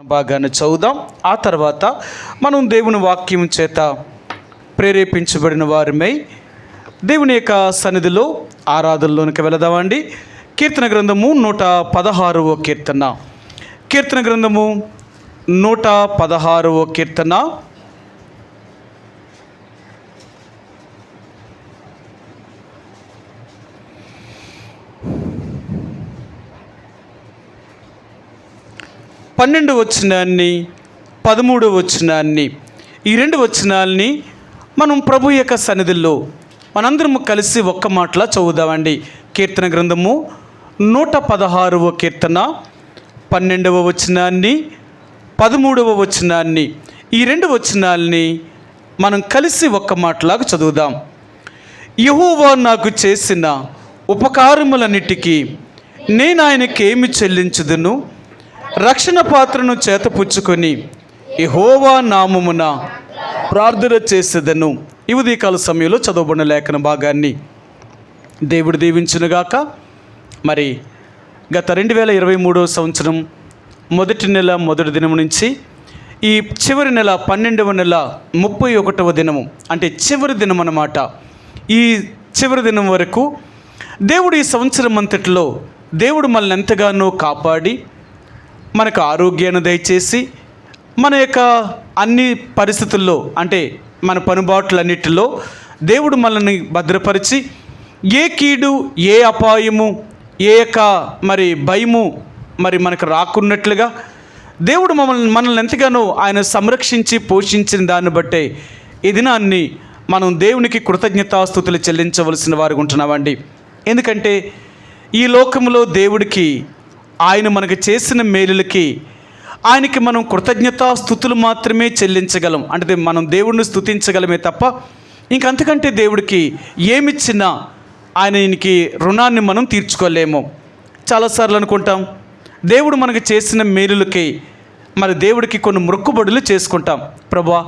భాగాన్ని చదువుదాం. ఆ తర్వాత మనం దేవుని వాక్యం చేత ప్రేరేపించబడిన వారిమై దేవుని యొక్క సన్నిధిలో ఆరాధనలోనికి వెళదామండి. కీర్తన గ్రంథము 116వ కీర్తన. కీర్తన గ్రంథము 116వ కీర్తన. పన్నెండు వచనాన్ని 13 వచనాన్ని ఈ రెండు వచనాల్ని మనం ప్రభు యొక్క సన్నిధిలో మనందరము కలిసి ఒక్క మాటలా చదువుదామండి. కీర్తన గ్రంథము 116వ కీర్తన 12వ వచనాన్ని 13వ వచనాన్ని ఈ రెండు వచనాల్ని మనం కలిసి ఒక్క మాటలాగా చదువుదాం. యెహోవా నాకు చేసిన ఉపకారములన్నిటికీ నేను ఆయనకేమి చెల్లించుదును? రక్షణ పాత్రను చేతపుచ్చుకొని యెహోవా నామమున ప్రార్థన చేసేదను. ఈ ఉదయకాల సమయంలో చదవబడిన లేఖన భాగాన్ని దేవుడు దీవించునుగాక. మరి గత 2023వ సంవత్సరం మొదటి నెల మొదటి దినం నుంచి ఈ చివరి నెల 12వ నెల 31వ దినము, అంటే చివరి దినం అన్నమాట. ఈ చివరి దినం వరకు దేవుడు ఈ సంవత్సరం అంతటిలో దేవుడు మనల్ని ఎంతగానో కాపాడి మనకు ఆరోగ్యాన్ని దయచేసి మన యొక్క అన్ని పరిస్థితుల్లో, అంటే మన పనుబాట్లన్నిటిలో దేవుడు మనల్ని భద్రపరిచి ఏ కీడు, ఏ అపాయము, ఏ యొక్క మరి భయము మరి మనకు రాకున్నట్లుగా దేవుడు మనల్ని ఎంతగానో ఆయన సంరక్షించి పోషించిన దాన్ని బట్టే ఈ దినాన్ని మనం దేవునికి కృతజ్ఞతాస్తుతులు చెల్లించవలసిన వారు ఉంటున్నామండి. ఎందుకంటే ఈ లోకంలో దేవుడికి ఆయన మనకు చేసిన మేలులకి ఆయనకి మనం కృతజ్ఞతాస్తుతులు మాత్రమే చెల్లించగలం. అంటే మనం దేవుడిని స్తుతించగలమే తప్ప ఇంకంతకంటే దేవుడికి ఏమిచ్చినా ఆయనకి రుణాన్ని మనం తీర్చుకోలేము. చాలాసార్లు అనుకుంటాం దేవుడు మనకు చేసిన మేలులకి మరి దేవుడికి కొన్ని మొక్కుబడులు చేసుకుంటాం. ప్రభువా,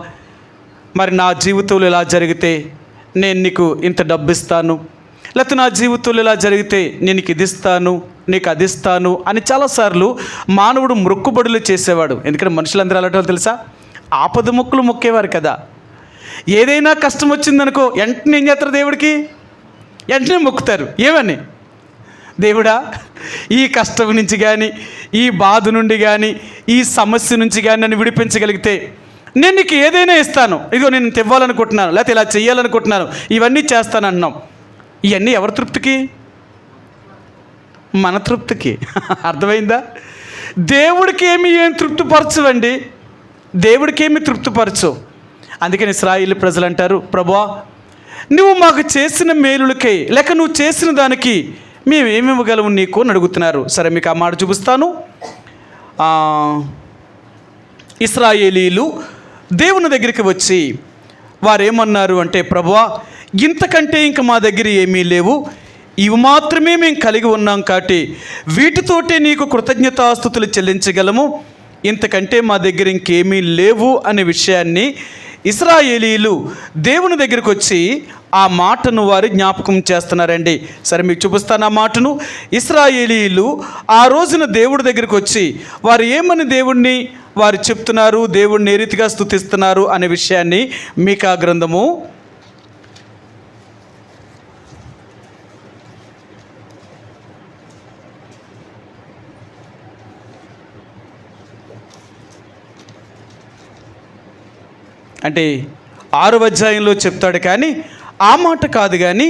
మరి నా జీవితంలో ఇలా జరిగితే నేను నీకు ఇంత డబ్బు ఇస్తాను, లేకపోతే నా జీవితంలో ఇలా జరిగితే నేను నీకు ఇది ఇస్తాను, నీకు అది ఇస్తాను అని చాలాసార్లు మానవుడు మొక్కుబడులు చేసేవాడు. ఎందుకంటే మనుషులందరూ అలాంటి తెలుసా, ఆపద మొక్కులు మొక్కేవారు కదా. ఏదైనా కష్టం వచ్చిందనుకో వెంటనే ఏం చేస్తారు, దేవుడికి వెంటనే మొక్కుతారు. ఏమని? దేవుడా, ఈ కష్టం నుంచి కానీ, ఈ బాధ నుండి కానీ, ఈ సమస్య నుంచి కానీ నన్ను విడిపించగలిగితే నేను నీకు ఏదైనా ఇస్తాను, ఇదిగో నేను ఇవ్వాలనుకుంటున్నాను, లేకపోతే ఇలా చేయాలనుకుంటున్నాను, ఇవన్నీ చేస్తాను అన్నాం. ఇవన్నీ ఎవరి తృప్తికి? మన తృప్తికి. అర్థమైందా? దేవుడికి ఏం తృప్తిపరచవండి, దేవుడికి ఏమి తృప్తిపరచు. అందుకని ఇశ్రాయేలు ప్రజలు అంటారు, ప్రభువా నువ్వు మాకు చేసిన మేలులకై లేక నువ్వు చేసిన దానికి మేము ఏమి ఇవ్వగలము నీకు అని అడుగుతున్నారు. సరే, మీకు ఆ మాట చూపిస్తాను. ఇశ్రాయేలీలు దేవుని దగ్గరికి వచ్చి వారు ఏమన్నారు అంటే, ప్రభువా ఇంతకంటే ఇంక మా దగ్గర ఏమీ లేవు, ఇవి మాత్రమే మేము కలిగి ఉన్నాం కాబట్టి వీటితోటే నీకు కృతజ్ఞతాస్తుతులు చెల్లించగలము, ఇంతకంటే మా దగ్గర ఇంకేమీ లేవు అనే విషయాన్ని ఇశ్రాయేలీలు దేవుని దగ్గరికి వచ్చి ఆ మాటను వారు జ్ఞాపకం చేస్తున్నారండి. సరే, మీకు చూపిస్తాను ఆ మాటను. ఇశ్రాయేలీలు ఆ రోజున దేవుడి దగ్గరికి వచ్చి వారు ఏమని దేవుణ్ణి వారు చెప్తున్నారు, దేవుణ్ణి ఏ రీతిగా స్తుతిస్తున్నారు అనే విషయాన్ని మీకా గ్రంథము 6వ అధ్యాయంలో చెప్తాడు. కానీ ఆ మాట కాదు, కానీ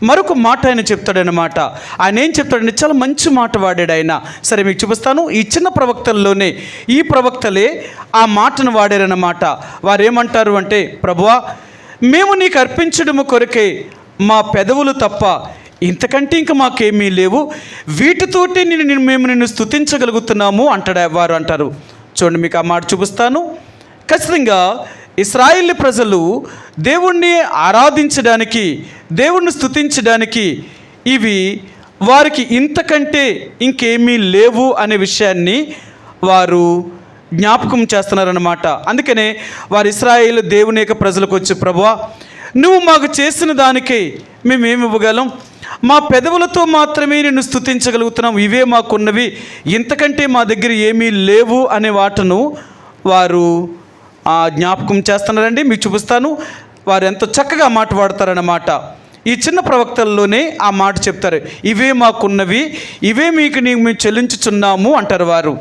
మరొక మాట ఆయన చెప్తాడనమాట. ఆయన ఏం చెప్తాడంటే చాలా మంచి మాట వాడాడు ఆయన. సరే, మీకు చూపిస్తాను. ఈ చిన్న ప్రవక్తల్లోనే ఈ ప్రవక్తలే ఆ మాటను వాడారన్నమాట. వారు ఏమంటారు అంటే, ప్రభువా మేము నీకు అర్పించడము కొరకే మా పెదవులు తప్ప ఇంతకంటే ఇంకా మాకేమీ లేవు, వీటితోటి మేము నిన్ను స్తుతించగలుగుతున్నాము అంటాడు. వారు అంటారు. చూడండి, మీకు ఆ మాట చూపిస్తాను. ఖచ్చితంగా ఇశ్రాయేల్ ప్రజలు దేవుణ్ణి ఆరాధించడానికి, దేవుణ్ణి స్తుతించడానికి ఇవి వారికి ఇంతకంటే ఇంకేమీ లేవు అనే విషయాన్ని వారు జ్ఞాపకం చేస్తున్నారన్నమాట. అందుకనే వారు ఇశ్రాయేలు దేవుని యొక్క ప్రజలకు వచ్చి, ప్రభువా నువ్వు మాకు చేసిన దానికే మేమేమి ఇవ్వగలం, మా పెదవులతో మాత్రమే నిన్ను స్తుతించగలుగుతున్నాం, ఇవే మాకున్నవి, ఇంతకంటే మా దగ్గర ఏమీ లేవు అనే వాటను వారు జ్ఞాపకం చేస్తున్నారండి. మీకు చూపిస్తాను వారు ఎంతో చక్కగా మాట వాడతారన్నమాట. ఈ చిన్న ప్రవక్తల్లోనే ఆ మాట చెప్తారు, ఇవే మాకున్నవి, ఇవే మీకు మేము చెల్లించుచున్నాము అంటారు వారు.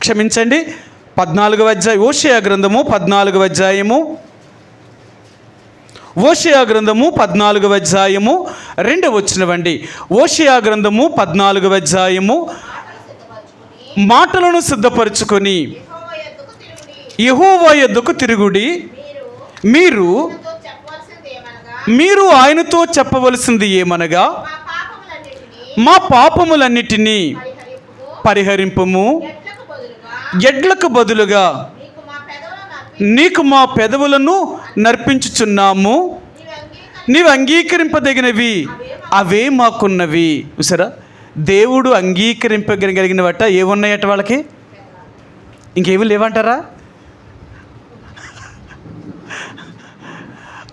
క్షమించండి, 14వ అధ్యాయం, హోషేయ గ్రంథము 14వ అధ్యాయము, హోషేయ గ్రంథము 14వ అధ్యాయము 2వ వచనమండి. హోషేయ గ్రంథము 14వ అధ్యాయము, మాటలను సిద్ధపరచుకొని యెహోవా యొద్దకు తిరుగుడి, మీరు ఆయనతో చెప్పవలసింది ఏమనగా, మా పాపములన్నిటినీ పరిహరింపుము, ఎడ్లకు బదులుగా నీకు మా పెదవులను నర్పించుచున్నాము, నీవు అంగీకరింపదగినవి అవే మాకున్నవి. చూసారా, దేవుడు అంగీకరింపగలిగినవట ఏమున్నాయట వాళ్ళకి, ఇంకేమీ లేవంటారా?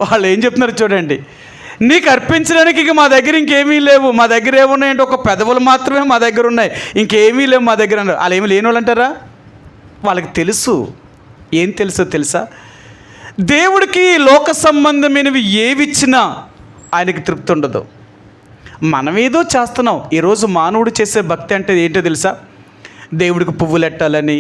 వాళ్ళు ఏం చెప్తున్నారు చూడండి, నీకు అర్పించడానికి ఇక మా దగ్గర ఇంకేమీ లేవు, మా దగ్గర ఏమున్నాయంటే ఒక పెదవులు మాత్రమే మా దగ్గర ఉన్నాయి, ఇంకేమీ లేవు మా దగ్గర అన్నారు. వాళ్ళు ఏమి లేని వాళ్ళు అంటారా? వాళ్ళకి తెలుసు. ఏం తెలుసో తెలుసా, దేవుడికి లోక సంబంధమైనవి ఏవిచ్చినా ఆయనకి తృప్తి ఉండదు. మనమేదో చేస్తున్నాం. ఈరోజు మానవుడు చేసే భక్తి అంటే ఏంటో తెలుసా, దేవుడికి పువ్వులు ఎట్టాలని,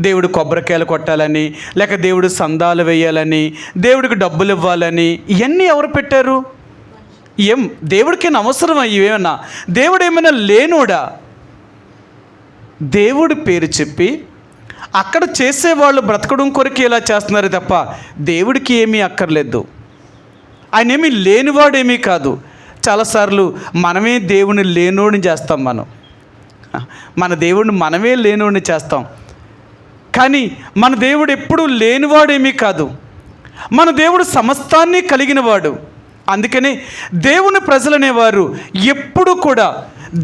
దేవుడు కొబ్బరికాయలు కొట్టాలని, లేక దేవుడు సందాలు వేయాలని, దేవుడికి డబ్బులు ఇవ్వాలని, ఇవన్నీ ఎవరు పెట్టారు? ఏం దేవుడికి అవసరం ఇవేమన్నా? దేవుడు ఏమైనా లేనోడా? దేవుడి పేరు చెప్పి అక్కడ చేసేవాళ్ళు బ్రతకడం కొరకు ఇలా చేస్తున్నారు తప్ప దేవుడికి ఏమీ అక్కర్లేదు. ఆయన ఏమీ లేనివాడేమీ కాదు. చాలాసార్లు మనమే దేవుని లేనోడిని చేస్తాం. మన దేవుడిని మనమే లేనోడిని చేస్తాం. కానీ మన దేవుడు ఎప్పుడూ లేనివాడేమీ కాదు. మన దేవుడు సమస్తాన్ని కలిగినవాడు. అందుకని దేవుని ప్రజలనేవారు ఎప్పుడు కూడా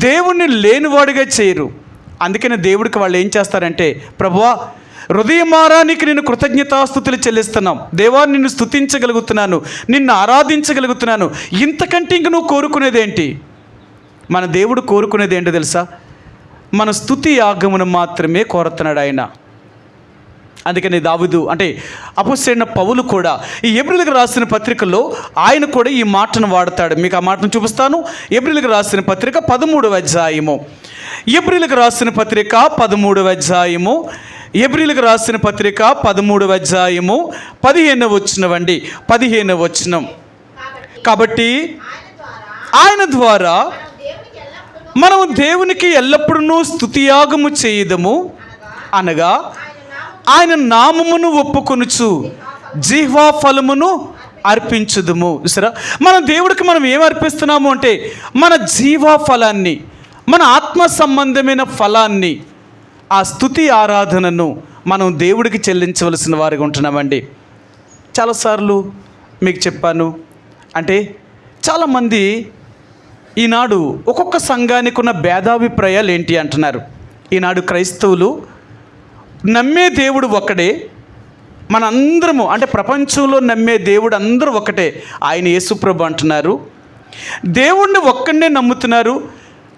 దేవుణ్ణి లేనివాడుగా చేయరు. అందుకని దేవుడికి వాళ్ళు ఏం చేస్తారంటే, ప్రభువా హృదయమారానికి నేను కృతజ్ఞతాస్తుతులు చెల్లిస్తున్నాం, దేవా నిన్ను స్తుతించగలుగుతున్నాను, నిన్ను ఆరాధించగలుగుతున్నాను, ఇంతకంటే ఇంక నువ్వు కోరుకునేదేంటి? మన దేవుడు కోరుకునేది ఏంటో తెలుసా, మన స్తుతి యాగమును మాత్రమే కోరుతున్నాడు ఆయన. అందుకని దావీదు అంటే అపొస్తలుడైన పౌలు కూడా ఈ హెబ్రీయులకు రాసిన పత్రికలో ఆయన కూడా ఈ మాటను వాడతాడు. మీకు ఆ మాటను చూపిస్తాను. హెబ్రీయులకు రాసిన పత్రిక 13వ అధ్యాయము, హెబ్రీయులకు రాసిన పత్రిక 13వ అధ్యాయము, హెబ్రీయులకు రాసిన పత్రిక 13వ అధ్యాయము 15వ వచనమండి, 15వ వచనం. కాబట్టి ఆయన ద్వారా మనం దేవునికి ఎల్లప్పుడూ స్తుతియాగము చేయదము, అనగా ఆయన నామమును ఒప్పుకొనుచు జిహ్వా ఫలమును అర్పించుదుము. చూసారా, మన దేవుడికి మనం ఏం అర్పిస్తున్నాము అంటే మన జీవా ఫలాన్ని, మన ఆత్మ సంబంధమైన ఫలాన్ని, ఆ స్తుతి ఆరాధనను మనం దేవుడికి చెల్లించవలసిన వారిగా ఉంటున్నామండి. చాలాసార్లు మీకు చెప్పాను, అంటే చాలామంది ఈనాడు ఒక్కొక్క సంఘానికి ఉన్న భేదాభిప్రాయాలు ఏంటి అంటున్నారు. ఈనాడు క్రైస్తవులు నమ్మే దేవుడు ఒకడే, మనందరము అంటే ప్రపంచంలో నమ్మే దేవుడు అందరూ ఒకటే, ఆయన యేసుప్రభు అంటున్నారు. దేవుణ్ణి ఒక్కడే నమ్ముతున్నారు.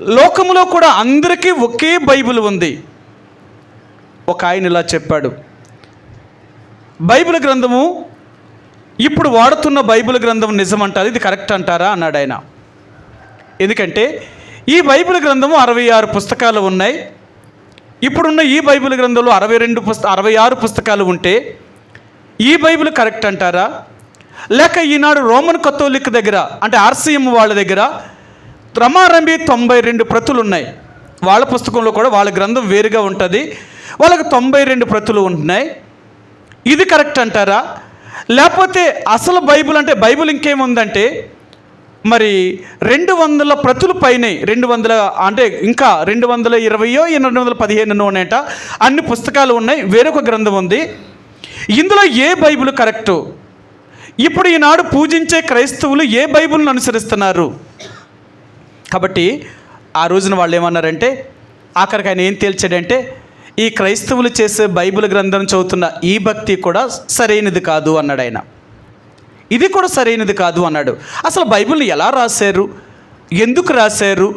లోకంలో కూడా అందరికీ ఒకే బైబిల్ ఉంది. ఒక ఆయన ఇలా చెప్పాడు, బైబిల్ గ్రంథము ఇప్పుడు వాడుతున్న బైబిల్ గ్రంథం నిజమంటారు, ఇది కరెక్ట్ అంటారా అన్నాడు ఆయన. ఎందుకంటే ఈ బైబిల్ గ్రంథము 66 పుస్తకాలు ఉన్నాయి. ఇప్పుడున్న ఈ బైబిల్ గ్రంథంలో 66 పుస్తకాలు ఉంటే ఈ బైబిల్ కరెక్ట్ అంటారా? లేక ఈనాడు రోమన్ కథోలిక్ దగ్గర అంటే ఆర్సీఎం వాళ్ళ దగ్గర రమారంభి 92 ప్రతులు ఉన్నాయి. వాళ్ళ పుస్తకంలో కూడా వాళ్ళ గ్రంథం వేరుగా ఉంటుంది, వాళ్ళకి 92 ప్రతులు ఉంటున్నాయి. ఇది కరెక్ట్ అంటారా? లేకపోతే అసలు బైబిల్ అంటే బైబిల్ ఇంకేముందంటే మరి 200 ప్రతులు పైనే 200 అంటే ఇంకా 220 215 ఉన్నాయట. అన్ని పుస్తకాలు ఉన్నాయి, వేరొక గ్రంథం ఉంది. ఇందులో ఏ బైబిల్ కరెక్టు? ఇప్పుడు ఈనాడు పూజించే క్రైస్తవులు ఏ బైబిల్ను అనుసరిస్తున్నారు? కాబట్టి ఆ రోజున వాళ్ళు ఏమన్నారంటే, ఆఖరికి ఆయన ఏం తేల్చాడంటే, ఈ క్రైస్తవులు చేసే బైబిల్ గ్రంథం చదువుతున్న ఈ భక్తి కూడా సరైనది కాదు అన్నాడు ఆయన. ఇది కూడా సరైనది కాదు అన్నాడు. అసలు బైబిల్ని ఎలా రాశారు, ఎందుకు రాశారు,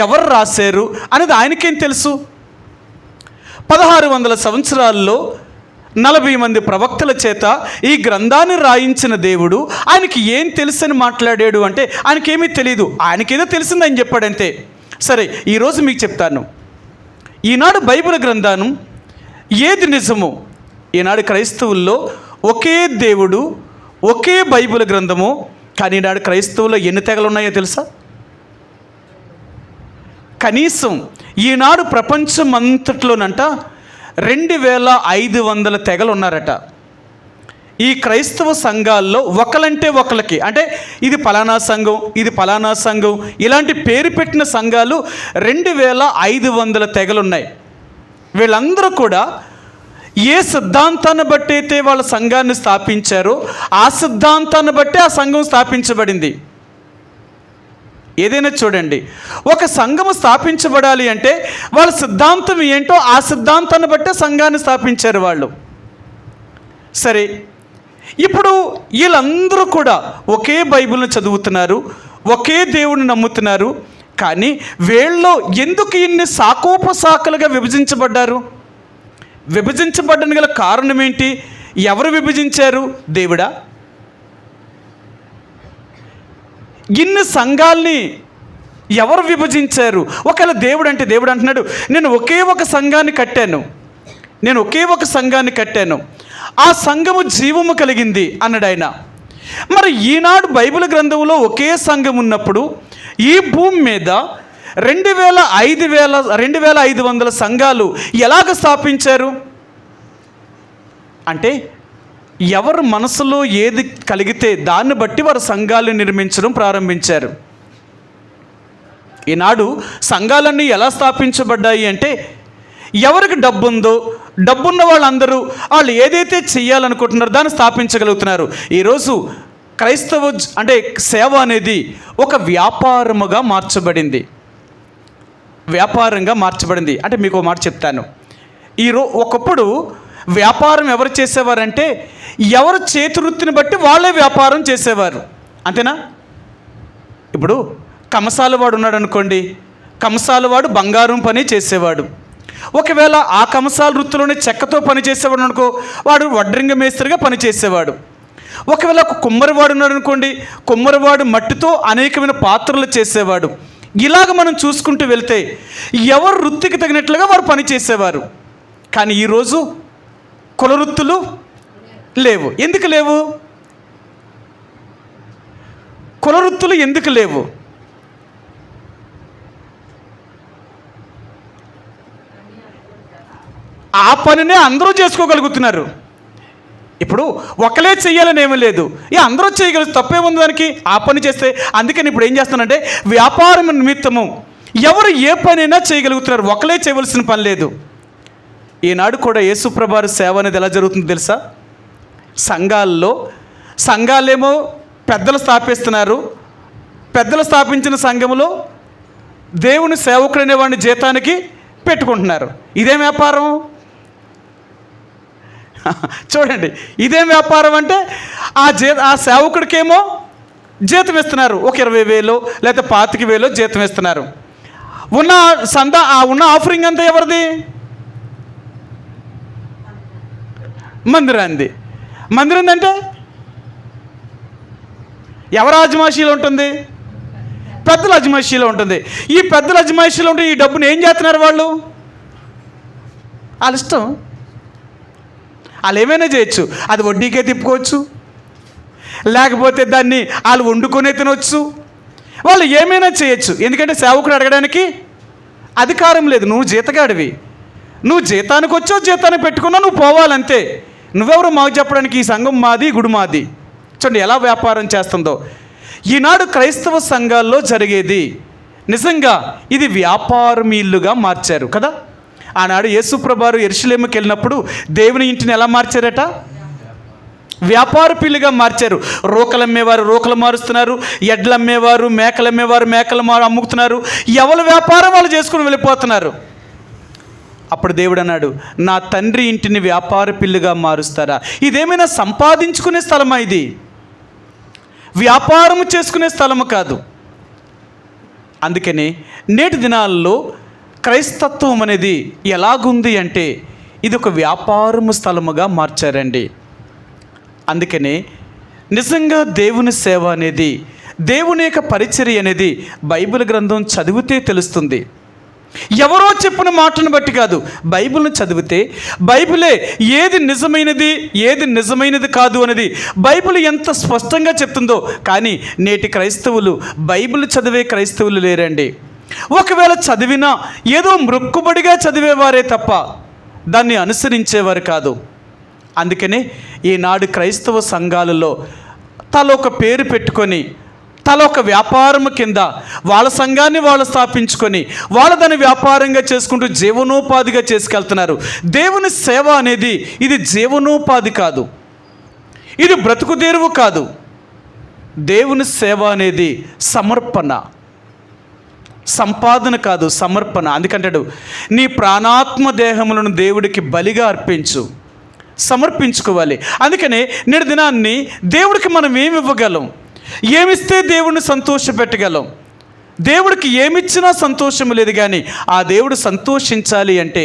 ఎవరు రాశారు అనేది ఆయనకేం తెలుసు? 1600 సంవత్సరాల్లో 40 మంది ప్రవక్తల చేత ఈ గ్రంథాన్ని రాయించిన దేవుడు ఆయనకి ఏం తెలుసని మాట్లాడాడు అంటే ఆయనకేమీ తెలియదు. ఆయనకేదో తెలిసిందని చెప్పాడంతే. సరే, ఈరోజు మీకు చెప్తాను, ఈనాడు బైబిల్ గ్రంథాన్ని ఏది నిజము? ఈనాడు క్రైస్తవుల్లో ఒకే దేవుడు, ఒకే బైబిల్ గ్రంథము. కానీ ఈనాడు క్రైస్తవుల్లో ఎన్ని తెగలు ఉన్నాయో తెలుసా? కనీసం ఈనాడు ప్రపంచం అంతట్లోనంట 2500 తెగలు ఉన్నారట. ఈ క్రైస్తవ సంఘాల్లో ఒకలంటే ఒకరికి, అంటే ఇది పలానా సంఘం, ఇది పలానా సంఘం, ఇలాంటి పేరు పెట్టిన సంఘాలు 2500 తెగలున్నాయి. వీళ్ళందరూ కూడా ఏ సిద్ధాంతాన్ని బట్టి అయితే వాళ్ళ సంఘాన్ని స్థాపించారో ఆ సిద్ధాంతాన్ని బట్టి ఆ సంఘం స్థాపించబడింది. ఏదైనా చూడండి, ఒక సంఘము స్థాపించబడాలి అంటే వాళ్ళ సిద్ధాంతం ఏంటో ఆ సిద్ధాంతాన్ని బట్టే సంఘాన్ని స్థాపించారు వాళ్ళు. సరే, ఇప్పుడు వీళ్ళందరూ కూడా ఒకే బైబిల్ని చదువుతున్నారు, ఒకే దేవుడిని నమ్ముతున్నారు. కానీ వీళ్ళు ఎందుకు ఇన్ని శాఖోపశాఖలుగా విభజించబడ్డారు? విభజించబడ్డానికి గల కారణం ఏంటి? ఎవరు విభజించారు? దేవుడా? ఇన్ని సంఘాల్ని ఎవరు విభజించారు? ఒకవేళ దేవుడు అంటే, దేవుడు అంటున్నాడు, నేను ఒకే ఒక సంఘాన్ని కట్టాను, ఆ సంఘము జీవము కలిగింది అన్నాడు ఆయన. మరి ఈనాడు బైబిల్ గ్రంథంలో ఒకే సంఘం ఉన్నప్పుడు ఈ భూమి మీద 2500 సంఘాలు ఎలాగ స్థాపించారు? అంటే ఎవరు మనసులో ఏది కలిగితే దాన్ని బట్టి వారు సంఘాలను నిర్మించడం ప్రారంభించారు. ఈనాడు సంఘాలన్నీ ఎలా స్థాపించబడ్డాయి అంటే, ఎవరికి డబ్బుందో, డబ్బున్న వాళ్ళందరూ వాళ్ళు ఏదైతే చెయ్యాలనుకుంటున్నారో దాన్ని స్థాపించగలుగుతున్నారు. ఈరోజు క్రైస్తవ అంటే సేవ అనేది ఒక వ్యాపారంగా మార్చబడింది. అంటే మీకు ఒక మాట చెప్తాను. ఒకప్పుడు వ్యాపారం ఎవరు చేసేవారంటే, ఎవరు చేతివృత్తిని బట్టి వాళ్ళే వ్యాపారం చేసేవారు. అంతేనా? ఇప్పుడు కంసాలవాడు ఉన్నాడు అనుకోండి, కంసాలవాడు బంగారం పని చేసేవాడు. ఒకవేళ ఆ కంసాల వృత్తిలోనే చెక్కతో పని చేసేవాడు అనుకో, వాడు వడ్రింగ మేస్త్రిగా పని చేసేవాడు. ఒకవేళ ఒక కుమ్మరివాడు ఉన్నాడు అనుకోండి, కుమ్మరివాడు మట్టితో అనేకమైన పాత్రలు చేసేవాడు. ఇలాగ మనం చూసుకుంటూ వెళ్తే ఎవరు వృత్తికి తగినట్లుగా వారు పని చేసేవారు. కానీ ఈరోజు కుల వృత్తులు లేవు. ఎందుకు లేవు? కుల వృత్తులు ఎందుకు లేవు? ఆ పనినే అందరూ చేసుకోగలుగుతున్నారు. ఇప్పుడు ఒకలే చెయ్యాలని ఏమీ లేదు, అందరూ చేయగలరు, తప్పేముంది దానికి? ఆ పని చేస్తే. అందుకని ఇప్పుడు ఏం చేస్తానంటే, వ్యాపారం నిమిత్తము ఎవరు ఏ పనైనా చేయగలుగుతున్నారు, ఒకలే చేయవలసిన పని లేదు. ఈనాడు కూడా యేసుప్రభువారి సేవ అనేది ఎలా జరుగుతుందో తెలుసా? సంఘాలేమో పెద్దలు స్థాపిస్తున్నారు. పెద్దలు స్థాపించిన సంఘములో దేవుని సేవకుడు అనేవాడిని జీతానికి పెట్టుకుంటున్నారు. ఇదేం వ్యాపారం? చూడండి, ఇదేం వ్యాపారం అంటే ఆ సేవకుడికేమో జీతం ఇస్తున్నారు, ఒక 20,000 లేకపోతే 25,000 జీతం ఇస్తున్నారు. ఉన్న ఆఫరింగ్ అంతా ఎవరిది? మందిరం అంటే ఎవరి అజమాయిషీలో ఉంటుంది? పెద్దల అజమాయిషీలో ఉంటుంది. ఈ పెద్దల అజమాయిషీలో ఉంటే ఈ డబ్బును ఏం చేస్తున్నారు వాళ్ళు? వాళ్ళ ఇష్టం, వాళ్ళు ఏమైనా చేయొచ్చు. అది వడ్డీకే తిప్పుకోవచ్చు, లేకపోతే దాన్ని వాళ్ళు వండుకొనే తినవచ్చు, వాళ్ళు ఏమైనా చేయొచ్చు. ఎందుకంటే సేవకుడు అడగడానికి అధికారం లేదు. నువ్వు జీతగాడివి, నువ్వు జీతానికి వచ్చావు, జీతానికి పెట్టుకున్నావు, నువ్వు పోవాలంతే. నువ్వెవరు మాకు చెప్పడానికి? ఈ సంఘం మాది, గుడి మాది. చూడండి ఎలా వ్యాపారం చేస్తుందో. ఈనాడు క్రైస్తవ సంఘాల్లో జరిగేది నిజంగా ఇది వ్యాపారమీళ్ళుగా మార్చారు కదా. ఆనాడు యేసుప్రభువారు యెరూషలేముకి వెళ్ళినప్పుడు దేవుని ఇంటిని ఎలా మార్చారట? వ్యాపారపీళ్ళుగా మార్చారు. రోకలు అమ్మేవారు రోకలు మారుస్తున్నారు, ఎడ్లు అమ్మేవారు మేకలు అమ్మేవారు మేకలు అమ్ముతున్నారు. ఎవరి వ్యాపారం వాళ్ళు చేసుకుని వెళ్ళిపోతున్నారు. అప్పుడు దేవుడు అన్నాడు, నా తండ్రి ఇంటిని వ్యాపార పిల్లుగా మారుస్తారా? ఇదేమైనా సంపాదించుకునే స్థలమా? ఇది వ్యాపారం చేసుకునే స్థలము కాదు. అందుకని నేటి దినాల్లో క్రైస్తత్వం అనేది ఎలాగుంది అంటే ఇది ఒక వ్యాపారము స్థలముగా మార్చారండి. అందుకనే నిజంగా దేవుని సేవ అనేది, దేవుని యొక్క పరిచర్య అనేది బైబిల్ గ్రంథం చదివితే తెలుస్తుంది. ఎవరో చెప్పిన మాటను బట్టి కాదు, బైబిల్ను చదివితే బైబిలే ఏది నిజమైనది ఏది నిజమైనది కాదు అనేది బైబిల్ ఎంత స్పష్టంగా చెప్తుందో. కానీ నేటి క్రైస్తవులు బైబిల్ చదివే క్రైస్తవులు లేరండి. ఒకవేళ చదివినా ఏదో మృక్కుబడిగా చదివేవారే తప్ప దాన్ని అనుసరించేవారు కాదు. అందుకనే ఈనాడు క్రైస్తవ సంఘాలలో తలొక పేరు పెట్టుకొని తలొక వ్యాపారం కింద వాళ్ళ సంఘాన్ని వాళ్ళు స్థాపించుకొని వాళ్ళ దాన్ని వ్యాపారంగా చేసుకుంటూ జీవనోపాధిగా చేసుకెళ్తున్నారు. దేవుని సేవ అనేది ఇది జీవనోపాధి కాదు, ఇది బ్రతుకుదేరువు కాదు. దేవుని సేవ అనేది సమర్పణ, సంపాదన కాదు, సమర్పణ. అందుకంటాడు, నీ ప్రాణాత్మ దేహములను దేవుడికి బలిగా అర్పించు, సమర్పించుకోవాలి. అందుకనే నేటి దినాన్ని దేవుడికి మనం ఏమి ఇవ్వగలం? ఏమిస్తే దేవుడిని సంతోషపెట్టగలం? దేవుడికి ఏమిచ్చినా సంతోషం లేదు. కానీ ఆ దేవుడు సంతోషించాలి అంటే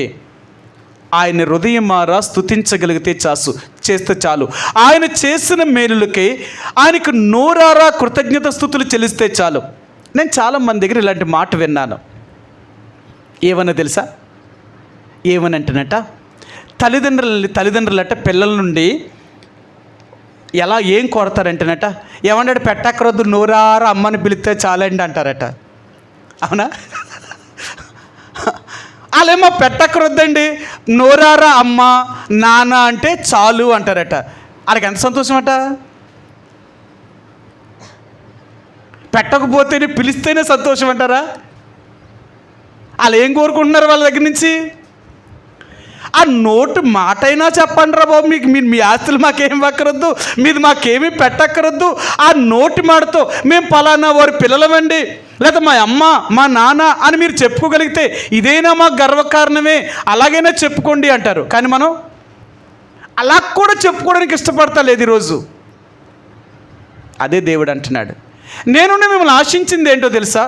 ఆయన హృదయమారా స్తుతించగలిగితే చేస్తే చాలు. ఆయన చేసిన మేలులకే ఆయనకు నోరారా కృతజ్ఞత స్తుతులు చెల్లిస్తే చాలు. నేను చాలామంది దగ్గర ఇలాంటి మాట విన్నాను. ఏమన్నా తెలుసా? ఏమనంటేనట, తల్లిదండ్రులట పిల్లల నుండి ఎలా ఏం కోరతారంటేనట, ఏమన్నాడు, పెట్టక్కరొద్దు నోరారా అమ్మని పిలిస్తే చాలండి అంటారట. అవునా? వాళ్ళేమో పెట్టక్కరొద్దండి, నోరారా అమ్మ నాన్న అంటే చాలు అంటారట. వాళ్ళకి ఎంత సంతోషం అట. పెట్టకపోతేనే పిలిస్తేనే సంతోషం అంటారా? వాళ్ళు ఏం కోరుకుంటున్నారు వాళ్ళ దగ్గర నుంచి? ఆ నోటు మాట అయినా చెప్పండి రా బాబు, మీరు మీ ఆస్తులు మాకేం పక్కరొద్దు, మీది మాకేమీ పెట్టక్కరొద్దు. ఆ నోటి మాటతో మేము పలానా వారి పిల్లలమండి, లేదా మా అమ్మ మా నాన్న అని మీరు చెప్పుకోగలిగితే ఇదైనా మాకు గర్వకారణమే, అలాగైనా చెప్పుకోండి అంటారు. కానీ మనం అలా కూడా చెప్పుకోవడానికి ఇష్టపడతా లేదు ఈరోజు. అదే దేవుడు అంటున్నాడు, నేను మిమ్మల్ని ఆశించింది ఏంటో తెలుసా?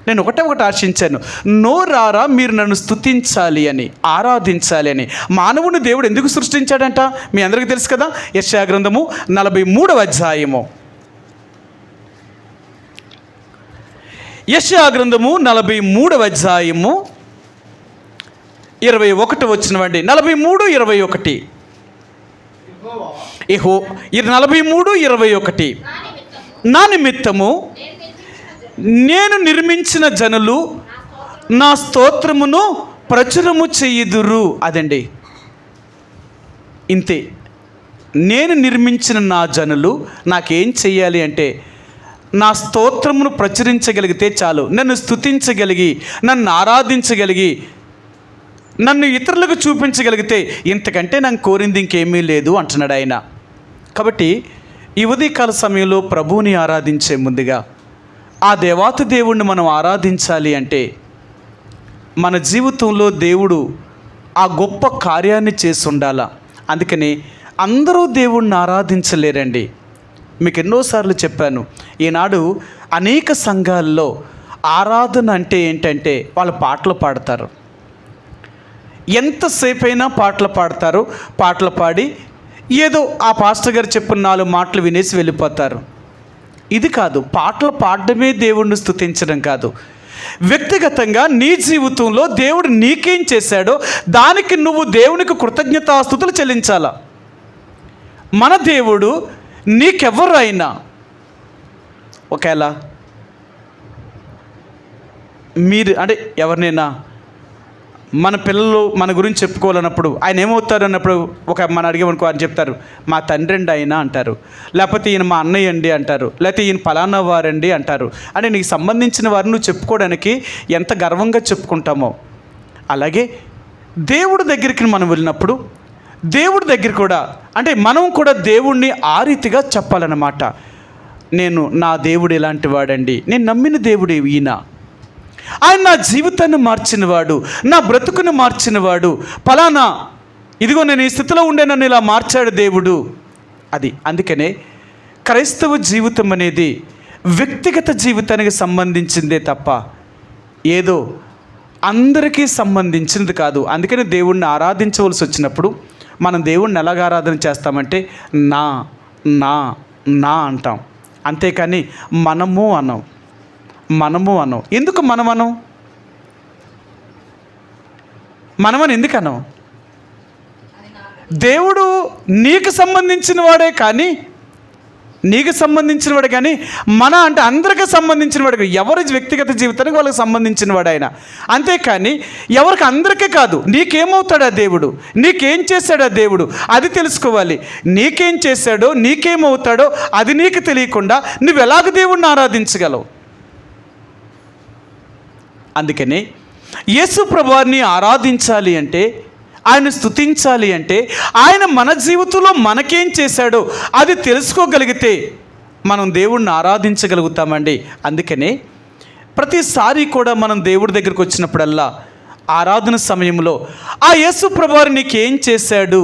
నేను ఒకటి ఆశించాను, నోరారా మీరు నన్ను స్తుతించాలి అని, ఆరాధించాలి అని. మానవుని దేవుడు ఎందుకు సృష్టించాడంట? మీ అందరికీ తెలుసు కదా. యెషయా గ్రంథము 43వ అధ్యాయము, యెషయా గ్రంథము 43వ అధ్యాయము 21 వచ్చినవండి. 43:21 43:21 నా నిమిత్తము నేను నిర్మించిన జనులు నా స్తోత్రమును ప్రచురము చెయ్యుదురు. అదండి, ఇంతే. నేను నిర్మించిన నా జనులు నాకేం చెయ్యాలి అంటే నా స్తోత్రమును ప్రచురించగలిగితే చాలు. నన్ను స్తుతించగలిగి, నన్ను ఆరాధించగలిగి, నన్ను ఇతరులకు చూపించగలిగితే ఇంతకంటే నాకు కోరింది ఇంకేమీ లేదు అంటున్నాడు ఆయన. కాబట్టి ఈ ఉదయకాల సమయంలో ప్రభువుని ఆరాధించే ముందుగా ఆ దేవాతి దేవుణ్ణి మనం ఆరాధించాలి అంటే మన జీవితంలో దేవుడు ఆ గొప్ప కార్యాన్ని చేసి ఉండాలా. అందుకని అందరూ దేవుణ్ణి ఆరాధించలేరండి. మీకు ఎన్నోసార్లు చెప్పాను, ఈనాడు అనేక సంఘాల్లో ఆరాధన అంటే ఏంటంటే వాళ్ళు పాటలు పాడతారు. ఎంతసేపు అయినా పాటలు పాడతారు. పాటలు పాడి ఏదో ఆ పాస్టర్ గారు చెప్పిన 4 మాటలు వినేసి వెళ్ళిపోతారు. ఇది కాదు, పాటలు పాడడమే దేవుణ్ణి స్తుతించడం కాదు. వ్యక్తిగతంగా నీ జీవితంలో దేవుడు నీకేం చేశాడో దానికి నువ్వు దేవునికి కృతజ్ఞతాస్తుతులు చెల్లించాలా. మన దేవుడు నీకెవరైనా ఒకవేళ మీరు అంటే ఎవరినైనా మన పిల్లలు మన గురించి చెప్పుకోవాలన్నప్పుడు ఆయన ఏమవుతారు అన్నప్పుడు మన అడిగేమనుకో అని చెప్తారు, మా తండ్రి అండి ఆయన అంటారు, లేకపోతే ఈయన మా అన్నయ్య అండి అంటారు, లేకపోతే ఈయన ఫలానా వారండి అంటారు. అంటే నీకు సంబంధించిన వారిని నువ్వు చెప్పుకోవడానికి ఎంత గర్వంగా చెప్పుకుంటామో, అలాగే దేవుడి దగ్గరికి మనం వెళ్ళినప్పుడు దేవుడి దగ్గర కూడా అంటే మనం కూడా దేవుణ్ణి ఆ రీతిగా చెప్పాలన్నమాట. నా దేవుడు ఎలాంటి వాడండి, నేను నమ్మిన దేవుడు ఈయన, ఆయన నా జీవితాన్ని మార్చినవాడు, నా బ్రతుకును మార్చినవాడు, ఫలానా ఇదిగో నేను ఈ స్థితిలో ఉండే నన్ను ఇలా మార్చాడు దేవుడు. అది అందుకనే క్రైస్తవ జీవితం అనేది వ్యక్తిగత జీవితానికి సంబంధించిందే తప్ప ఏదో అందరికీ సంబంధించినది కాదు. అందుకని దేవుణ్ణి ఆరాధించవలసి వచ్చినప్పుడు మనం దేవుణ్ణి ఎలాగ ఆరాధన చేస్తామంటే నా నా నా అంటాం, అంతేకాని మనము అనం. ఎందుకు మనమని ఎందుకు అనం? దేవుడు నీకు సంబంధించిన వాడే కానీ మన అంటే అందరికీ సంబంధించిన వాడు, ఎవరి వ్యక్తిగత జీవితానికి వాళ్ళకి సంబంధించిన వాడు ఆయన. అంతేకాని ఎవరికి అందరికీ కాదు. నీకేమవుతాడు ఆ దేవుడు, నీకేం చేశాడు ఆ దేవుడు, అది తెలుసుకోవాలి. నీకేం చేశాడో నీకేమవుతాడో అది నీకు తెలియకుండా నువ్వు ఎలాగ దేవుణ్ణి ఆరాధించగలవు? అందుకని యేసు ప్రభువారిని ఆరాధించాలి అంటే, ఆయన స్తుతించాలి అంటే, ఆయన మన జీవితంలో మనకేం చేశాడో అది తెలుసుకోగలిగితే మనం దేవుణ్ణి ఆరాధించగలుగుతామండి. అందుకనే ప్రతిసారి కూడా మనం దేవుడి దగ్గరికి వచ్చినప్పుడల్లా ఆరాధన సమయంలో ఆ యేసు ప్రభువారు నీకేం చేశాడు,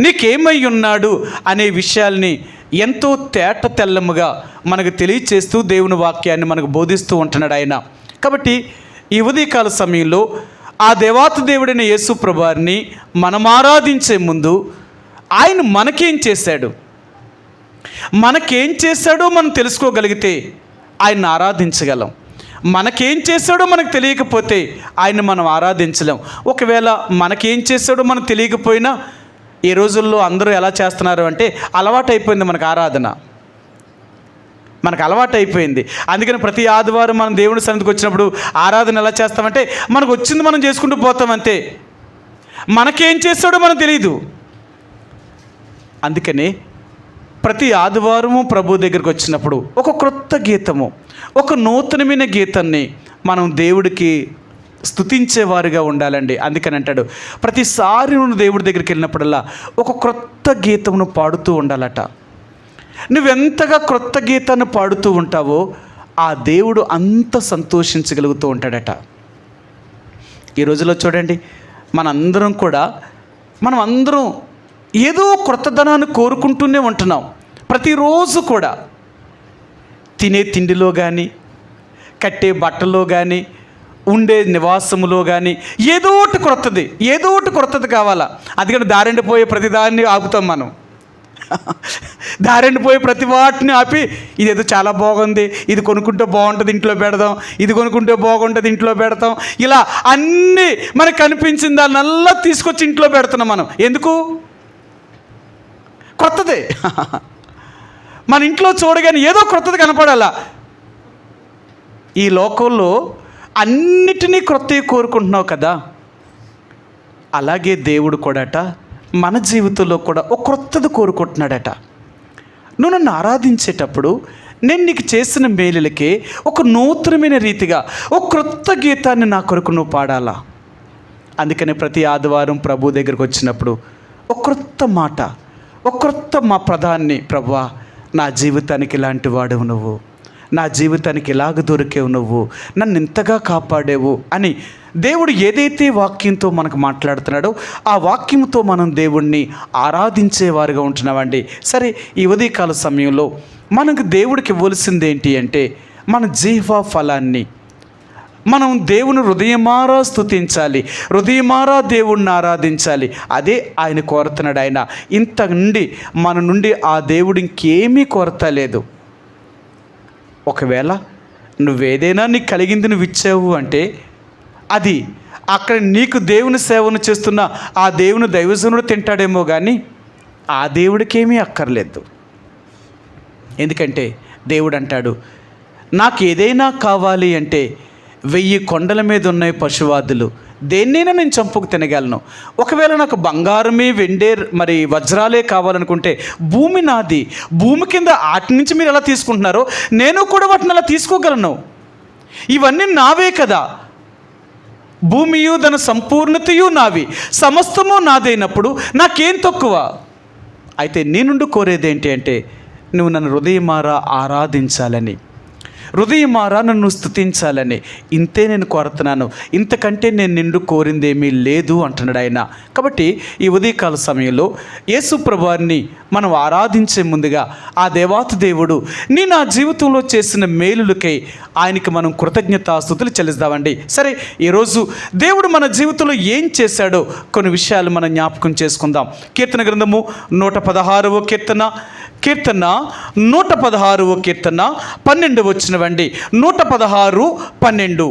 నీకేమై ఉన్నాడు అనే విషయాల్ని ఎంతో తేట తెల్లముగా మనకు తెలియచేస్తూ దేవుని వాక్యాన్ని మనకు బోధిస్తూ ఉంటున్నాడు ఆయన. కాబట్టి ఈ ఉదయకాల సమయంలో ఆ దేవాతి దేవుడైన యేసు ప్రభువారిని మనం ఆరాధించే ముందు ఆయన మనకేం చేశాడో మనం తెలుసుకోగలిగితే ఆయన్ని ఆరాధించగలం. మనకేం చేశాడో మనకు తెలియకపోతే ఆయన్ని మనం ఆరాధించలేం. ఒకవేళ మనకేం చేశాడో మనకు తెలియకపోయినా ఈ రోజుల్లో అందరూ ఎలా చేస్తున్నారు అంటే అలవాటైపోయింది మనకు అలవాటైపోయింది. అందుకని ప్రతి ఆదివారం మనం దేవుని సన్నిధికి వచ్చినప్పుడు ఆరాధన ఎలా చేస్తామంటే మనకు వచ్చింది మనం చేసుకుంటూ పోతాం అంతే. మనకేం చేస్తాడో మనకు తెలియదు. అందుకని ప్రతి ఆదివారము ప్రభు దగ్గరికి వచ్చినప్పుడు ఒక క్రొత్త గీతము, ఒక నూతనమైన గీతాన్ని మనం దేవుడికి స్తుతించేవారుగా ఉండాలండి. అందుకని అంటాడు ప్రతిసారి నువ్వు దేవుడి దగ్గరికి వెళ్ళినప్పుడల్లా ఒక క్రొత్త గీతమును పాడుతూ ఉండాలట. నువ్వెంతగా క్రొత్త గీతాన్ని పాడుతూ ఉంటావో ఆ దేవుడు అంత సంతోషించగలుగుతూ ఉంటాడట. ఈ రోజులో చూడండి, మనం అందరం ఏదో క్రొత్తదనాన్ని కోరుకుంటూనే ఉంటున్నాం. ప్రతిరోజు కూడా తినే తిండిలో కానీ, కట్టే బట్టలో కానీ, ఉండే నివాసములో కానీ ఏదో ఒకటి క్రొత్తది కావాలా. అందుకని దారెండిపోయే ప్రతిదాన్ని ఆపుతాం మనం. దారెండిపోయే ప్రతి వాటిని ఆపి ఇదేదో చాలా బాగుంది, ఇది కొనుక్కుంటే బాగుంటుంది ఇంట్లో పెడదాం, ఇది కొనుక్కుంటే బాగుంటుంది ఇంట్లో పెడతాం, ఇలా అన్నీ మనకు కనిపించింది దాన్నల్లా తీసుకొచ్చి ఇంట్లో పెడుతున్నాం మనం. ఎందుకు? కొత్తదే. మన ఇంట్లో చూడగానే ఏదో క్రొత్తది కనపడాలా. ఈ లోకంలో అన్నిటినీ క్రొత్తవి కోరుకుంటున్నావు కదా, అలాగే దేవుడు కూడాట మన జీవితంలో కూడా ఒక క్రొత్తది కోరుకుంటున్నాడట. నువ్వు నన్ను ఆరాధించేటప్పుడు నేను నీకు చేసిన మేలులకే ఒక నూతనమైన రీతిగా ఒక క్రొత్త గీతాన్ని నా కొరకు నువ్వు పాడాలా. అందుకని ప్రతి ఆదివారం ప్రభు దగ్గరికి వచ్చినప్పుడు ఒక క్రొత్త మాట, ఒక క్రొత్త మా ప్రధాన్ని, ప్రభువా నా జీవితానికి ఇలాంటి వాడవు నువ్వు, నా జీవితానికి ఇలాగ దొరికేవు నువ్వు, నన్ను ఇంతగా కాపాడేవు అని దేవుడు ఏదైతే వాక్యంతో మనకు మాట్లాడుతున్నాడో ఆ వాక్యంతో మనం దేవుణ్ణి ఆరాధించేవారుగా ఉంటున్నామండి. సరే, ఈ ఉదయకాల సమయంలో మనకు దేవుడికి ఇవ్వాల్సింది ఏంటి అంటే మన జీవ ఫలాన్ని మనం దేవుని హృదయమారా స్తుతించాలి, హృదయమారా దేవుణ్ణి ఆరాధించాలి. అదే ఆయన కోరుతున్నాడు. ఆయన ఇంత నుండి మన నుండి ఆ దేవుడు ఇంకేమీ కొరత లేదు. ఒకవేళ నువ్వేదైనా నీకు కలిగింది నువ్వు ఇచ్చావు అంటే అది అక్కడ నీకు దేవుని సేవను చేస్తున్న ఆ దేవుని దైవజనుడు తింటాడేమో కానీ ఆ దేవుడికేమీ అక్కర్లేదు. ఎందుకంటే దేవుడు అంటాడు, నాకు ఏదైనా కావాలి అంటే 1000 కొండల మీద ఉన్నాయి పశువాదులు, దేన్నైనా నేను చంపుకు తినగలను. ఒకవేళ నాకు బంగారమే, వెండే, మరి వజ్రాలే కావాలనుకుంటే భూమి నాది. భూమి కింద వాటి నుంచి మీరు ఎలా తీసుకుంటున్నారో నేను కూడా వాటిని అలా తీసుకోగలను. ఇవన్నీ నావే కదా. భూమియు దాని సంపూర్ణతయు నావి, సమస్తము నాదైనప్పుడు నాకేం తక్కువ? అయితే నీ నుండి కోరేది ఏంటి అంటే నువ్వు నన్ను హృదయమారా ఆరాధించాలని, హృదయమారా నన్ను స్తుతించాలని. ఇంతే నేను కోరుతున్నాను, ఇంతకంటే నేను నిండు కోరిందేమీ లేదు అంటున్నాడు ఆయన. కాబట్టి ఈ ఉదయకాల సమయంలో యేసు ప్రభువారిని మనం ఆరాధించే ముందుగా ఆ దేవాతి దేవుడు నా జీవితంలో చేసిన మేలులకై ఆయనకి మనం కృతజ్ఞతాస్తుతులు చెల్లిస్తామండి. సరే, ఈరోజు దేవుడు మన జీవితంలో ఏం చేశాడో కొన్ని విషయాలు మనం జ్ఞాపకం చేసుకుందాం. కీర్తన గ్రంథము 116వ కీర్తన 116వ కీర్తన 12 వచ్చినవండి. 116:12.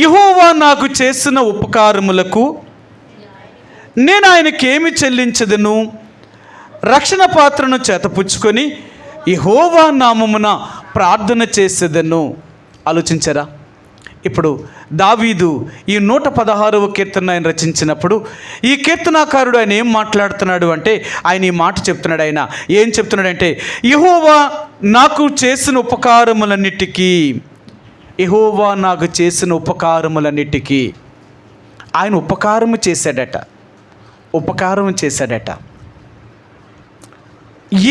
యెహోవా నాకు చేసిన ఉపకారములకు నేను ఆయనకేమి చెల్లించదును? రక్షణ పాత్రను చేతపుచ్చుకొని యెహోవా నామమున ప్రార్థన చేసేదను. ఆలోచించారా? ఇప్పుడు దావీదు ఈ 116వ కీర్తన ఆయన రచించినప్పుడు ఈ కీర్తనాకారుడు ఆయన ఏం మాట్లాడుతున్నాడు అంటే ఆయన ఈ మాట చెప్తున్నాడు. ఆయన ఏం చెప్తున్నాడంటే యెహోవా నాకు చేసిన ఉపకారములన్నిటికీ, యెహోవా నాకు చేసిన ఉపకారములన్నిటికీ ఆయన ఉపకారం చేశాడట.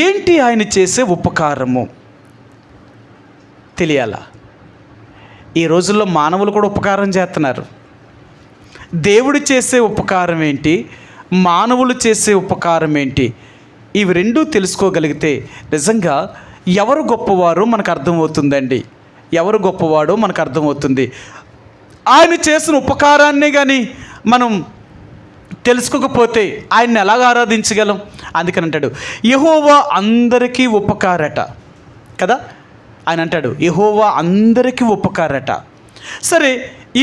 ఏంటి ఆయన చేసే ఉపకారము తెలియాలా? ఈ రోజుల్లో మానవులు కూడా ఉపకారం చేస్తున్నారు. దేవుడు చేసే ఉపకారం ఏంటి, మానవులు చేసే ఉపకారం ఏంటి, ఇవి రెండూ తెలుసుకోగలిగితే నిజంగా ఎవరు గొప్పవారో మనకు అర్థమవుతుందండి. ఎవరు గొప్పవాడో మనకు అర్థమవుతుంది. ఆయన చేసిన ఉపకారాన్ని కానీ మనం తెలుసుకోకపోతే ఆయన్ని ఎలాగ ఆరాధించగలం? అందుకని అంటాడు యెహోవా అందరికీ ఉపకారట కదా. ఆయన అంటాడు యెహోవా అందరికీ ఉపకారట. సరే,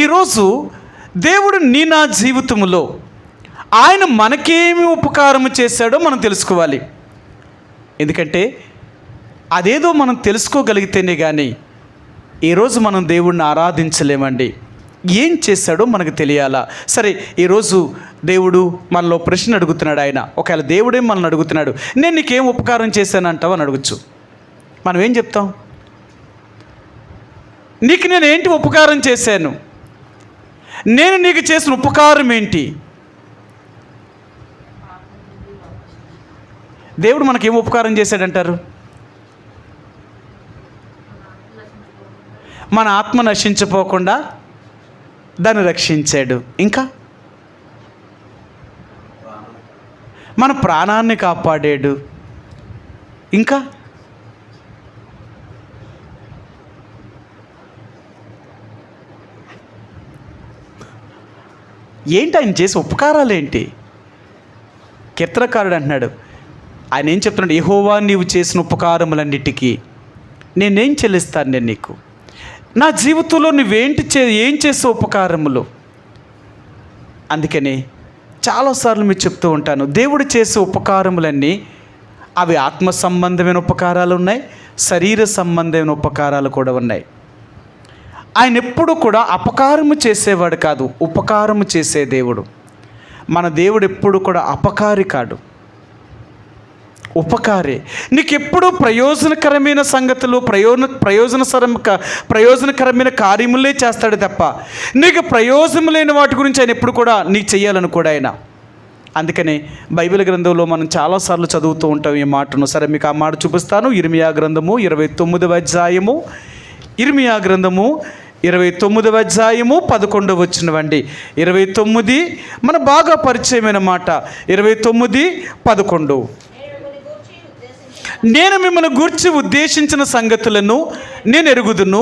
ఈరోజు దేవుడు నా జీవితంలో ఆయన మనకేమి ఉపకారం చేశాడో మనం తెలుసుకోవాలి. ఎందుకంటే అదేదో మనం తెలుసుకోగలిగితేనే కానీ ఈరోజు మనం దేవుడిని ఆరాధించలేమండి. ఏం చేశాడో మనకు తెలియాలా? సరే, ఈరోజు దేవుడు మనలో ప్రశ్న అడుగుతున్నాడు. ఆయన ఒకవేళ దేవుడే మనల్ని అడుగుతున్నాడు, నేను నీకేం ఉపకారం చేశానంటావు అని అడగచ్చు. మనం ఏం చెప్తాం? నీకు నేను ఏంటి ఉపకారం చేశాను? నేను నీకు చేసిన ఉపకారం ఏంటి? దేవుడు మనకేం ఉపకారం చేశాడంటారు? మన ఆత్మ నశించిపోకుండా దాన్ని రక్షించాడు. ఇంకా మన ప్రాణాన్ని కాపాడాడు. ఇంకా ఏంటి ఆయన చేసే ఉపకారాలు ఏంటి? కీర్తనకారుడు అంటున్నాడు, ఆయన ఏం చెప్తున్నాడు? యెహోవా నీవు చేసిన ఉపకారములన్నిటికీ నేనేం చెల్లిస్తాను? నేను నీకు నా జీవితంలో ఏం చేసే ఉపకారములు? అందుకని చాలాసార్లు మీకు చెప్తూ ఉంటాను, దేవుడు చేసే ఉపకారములన్నీ అవి ఆత్మ సంబంధమైన ఉపకారాలు ఉన్నాయి, శరీర సంబంధమైన ఉపకారాలు కూడా ఉన్నాయి. ఆయన ఎప్పుడు కూడా అపకారము చేసేవాడు కాదు, ఉపకారము చేసే దేవుడు. మన దేవుడు ఎప్పుడు కూడా అపకారి కాడు, ఉపకారే. నీకు ఎప్పుడు ప్రయోజనకరమైన సంగతులు, ప్రయోజనకరమైన కార్యములే చేస్తాడు తప్ప నీకు ప్రయోజనం లేని వాటి గురించి ఆయన ఎప్పుడు కూడా నీకు చెయ్యాలనుకోడు ఆయన. అందుకనే బైబిల్ గ్రంథంలో మనం చాలాసార్లు చదువుతూ ఉంటాం ఈ మాటను. సరే, మీకు ఆ మాట చూపిస్తాను. ఇర్మియా గ్రంథము 29వ అధ్యాయము, ఇర్మియా గ్రంథము 29వ అధ్యాయము 11వ వచనమండి. 29 మన బాగా పరిచయమైన మాట. 29:11. నేను మిమ్మల్ని గూర్చి ఉద్దేశించిన సంగతులను నేను ఎరుగుదును,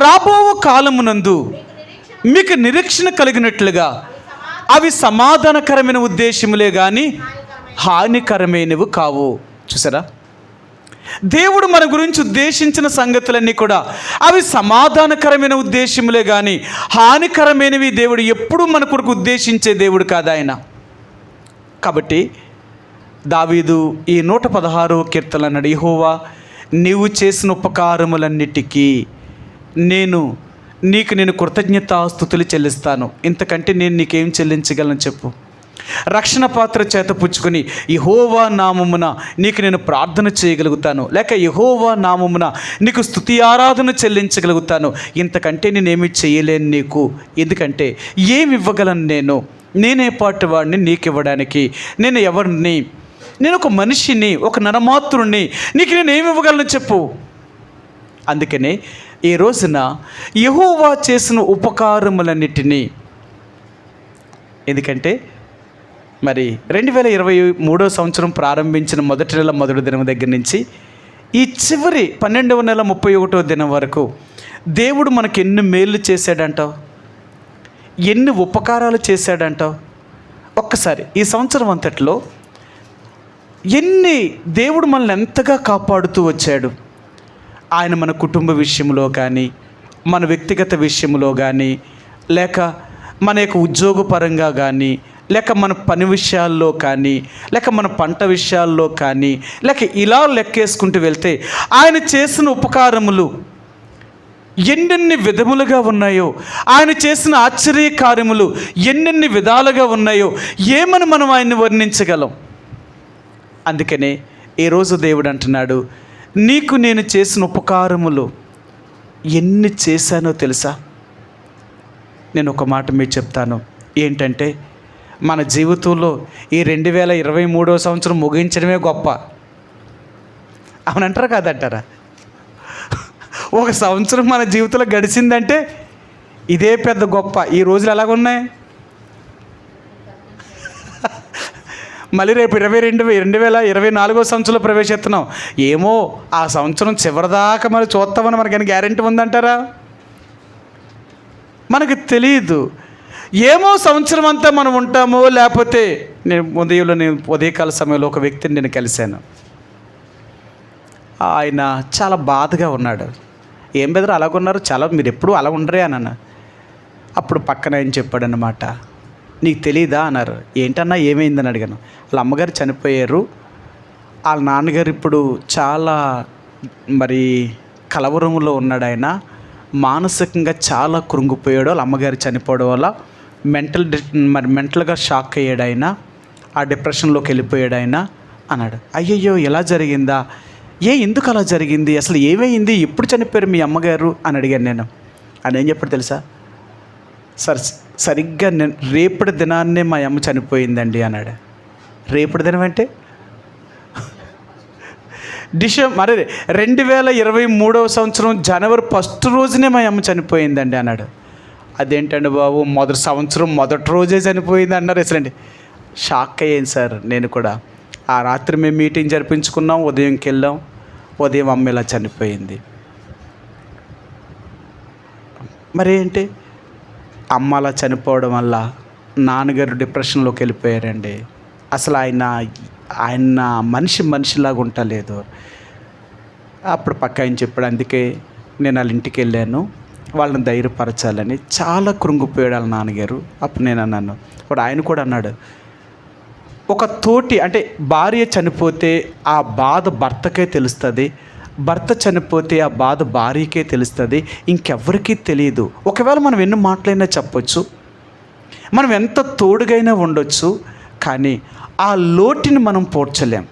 రాబో కాలమునందు మీకు నిరీక్షణ కలిగినట్లుగా అవి సమాధానకరమైన ఉద్దేశములే కానీ హానికరమైనవి కావు. చూసారా? దేవుడు మన గురించి ఉద్దేశించిన సంగతులన్నీ కూడా అవి సమాధానకరమైన ఉద్దేశములే కానీ హానికరమైనవి దేవుడు ఎప్పుడూ మన కొరకు ఉద్దేశించే దేవుడు కాదు ఆయన. కాబట్టి దావీదు ఈ 116వ కీర్తన అన్నాడు, యెహోవా నీవు చేసిన ఉపకారములన్నిటికీ నేను నీకు నేను కృతజ్ఞతాస్తుతులు చెల్లిస్తాను. ఇంతకంటే నేను నీకేం చెల్లించగలను చెప్పు. రక్షణ పాత్ర చేత పుచ్చుకొని యెహోవా నామమున నీకు నేను ప్రార్థన చేయగలుగుతాను, లేక యెహోవా నామమున నీకు స్తుతి ఆరాధన చెల్లించగలుగుతాను. ఇంతకంటే నేనేమి చేయలేను నీకు. ఎందుకంటే ఏమి ఇవ్వగలను? నేనే పాటు వాడిని నీకు ఇవ్వడానికి. నేను ఎవరిని? నేను ఒక మనిషిని, ఒక నరమాత్రుణ్ణి. నీకు నేను ఏమి ఇవ్వగలను చెప్పు. అందుకనే ఈ రోజున యెహోవా చేసిన ఉపకారములన్నిటినీ, ఎందుకంటే మరి 2023 సంవత్సరం ప్రారంభించిన మొదటి నెల మొదటి దినం దగ్గర నుంచి ఈ చివరి 12వ నెల 31వ దినం వరకు దేవుడు మనకు ఎన్ని మేళ్ళు చేశాడంటావు, ఎన్ని ఉపకారాలు చేశాడంటావు. ఒక్కసారి ఈ సంవత్సరం అంతట్లో దేవుడు మనల్ని ఎంతగా కాపాడుతూ వచ్చాడు. ఆయన మన కుటుంబ విషయంలో కానీ, మన వ్యక్తిగత విషయంలో కానీ, లేక మన యొక్క ఉద్యోగపరంగా కానీ, లేక మన పని విషయాల్లో కానీ, లేక మన పంట విషయాల్లో కానీ, లేక ఇలా లెక్కేసుకుంటూ వెళ్తే ఆయన చేసిన ఉపకారములు ఎన్నెన్ని విధములుగా ఉన్నాయో, ఆయన చేసిన ఆశ్చర్య కార్యములు ఎన్నెన్ని విధాలుగా ఉన్నాయో ఏమని మనం ఆయన్ని వర్ణించగలం. అందుకనే ఈరోజు దేవుడు అంటున్నాడు, నీకు నేను చేసిన ఉపకారములు ఎన్ని చేశానో తెలుసా. నేను ఒక మాట మీకు చెప్తాను. ఏంటంటే మన జీవితంలో ఈ 2023 సంవత్సరం ముగించడమే గొప్ప. అవునంటారా కాదంటారా? ఒక సంవత్సరం మన జీవితంలో గడిచిందంటే ఇదే పెద్ద గొప్ప. ఈ రోజులు ఎలాగున్నాయి? మళ్ళీ రేపు 2024 సంవత్సరంలో ప్రవేశిస్తున్నాం. ఏమో ఆ సంవత్సరం చివరిదాకా మరి చూస్తామని మనకైనా గ్యారెంటీ ఉందంటారా? మనకు తెలియదు. ఏమో సంవత్సరం అంతా మనం ఉంటామో, లేకపోతే నేను ఉదయకాల సమయంలో ఒక వ్యక్తిని నేను కలిశాను. ఆయన చాలా బాధగా ఉన్నాడు. ఏం బెదరు అలాగున్నారు, చాలా మీరు ఎప్పుడూ అలా ఉండరే అన్న. అప్పుడు పక్కన ఆయన చెప్పాడనమాట, నీకు తెలీదా అన్నారు. ఏంటన్నా ఏమైందని అడిగాను. వాళ్ళ అమ్మగారు చనిపోయారు, వాళ్ళ నాన్నగారు ఇప్పుడు చాలా మరి కలవరంలో ఉన్నాడు. ఆయన మానసికంగా చాలా కృంగిపోయాడు. వాళ్ళ అమ్మగారు చనిపోవడం వల్ల మెంటల్గా షాక్ అయ్యాడు ఆయన. ఆ డిప్రెషన్లోకి వెళ్ళిపోయాడు ఆయన అన్నాడు. అయ్యయ్యో ఎలా జరిగిందా, ఎందుకు అలా జరిగింది, అసలు ఏమైంది, ఎప్పుడు చనిపోయారు మీ అమ్మగారు అని అడిగాను నేను. ఆయన ఏం చెప్పాడు తెలుసా? సరిగ్గా నేను రేపటి దినాన్నే మా అమ్మ చనిపోయిందండి అన్నాడు. రేపటి దినం అంటే మరి 2023 సంవత్సరం జనవరి 1 రోజునే మా అమ్మ చనిపోయిందండి అన్నాడు. అదేంటండి బాబు, మొదటి రోజే చనిపోయింది అన్నారు. అసలండి షాక్ అయ్యాను సార్ నేను కూడా. ఆ రాత్రి మేము మీటింగ్ జరిపించుకున్నాం, ఉదయంకి వెళ్ళాం, ఉదయం అమ్మ ఇలా చనిపోయింది. మరి ఏంటి, అమ్మ అలా చనిపోవడం వల్ల నాన్నగారు డిప్రెషన్లోకి వెళ్ళిపోయారండి. అసలు ఆయన మనిషిలాగా ఉండలేదు. అప్పుడు పక్క ఆయన చెప్పాడు. అందుకే నేను వాళ్ళ ఇంటికి వెళ్ళాను, వాళ్ళని ధైర్యపరచాలని. చాలా కృంగిపోయాడు వాళ్ళ నాన్నగారు. అప్పుడు నేను అన్నాను, ఇప్పుడు ఆయన కూడా అన్నాడు, ఒక తోటి అంటే భార్య చనిపోతే ఆ బాధ భర్తకే తెలుస్తుంది, భర్త చనిపోతే ఆ బాధ భార్యకే తెలుస్తుంది, ఇంకెవ్వరికీ తెలియదు. ఒకవేళ మనం ఎన్ని మాటలైనా చెప్పొచ్చు, మనం ఎంత తోడుగైనా ఉండొచ్చు, కానీ ఆ లోటుని మనం పోడ్చలేం.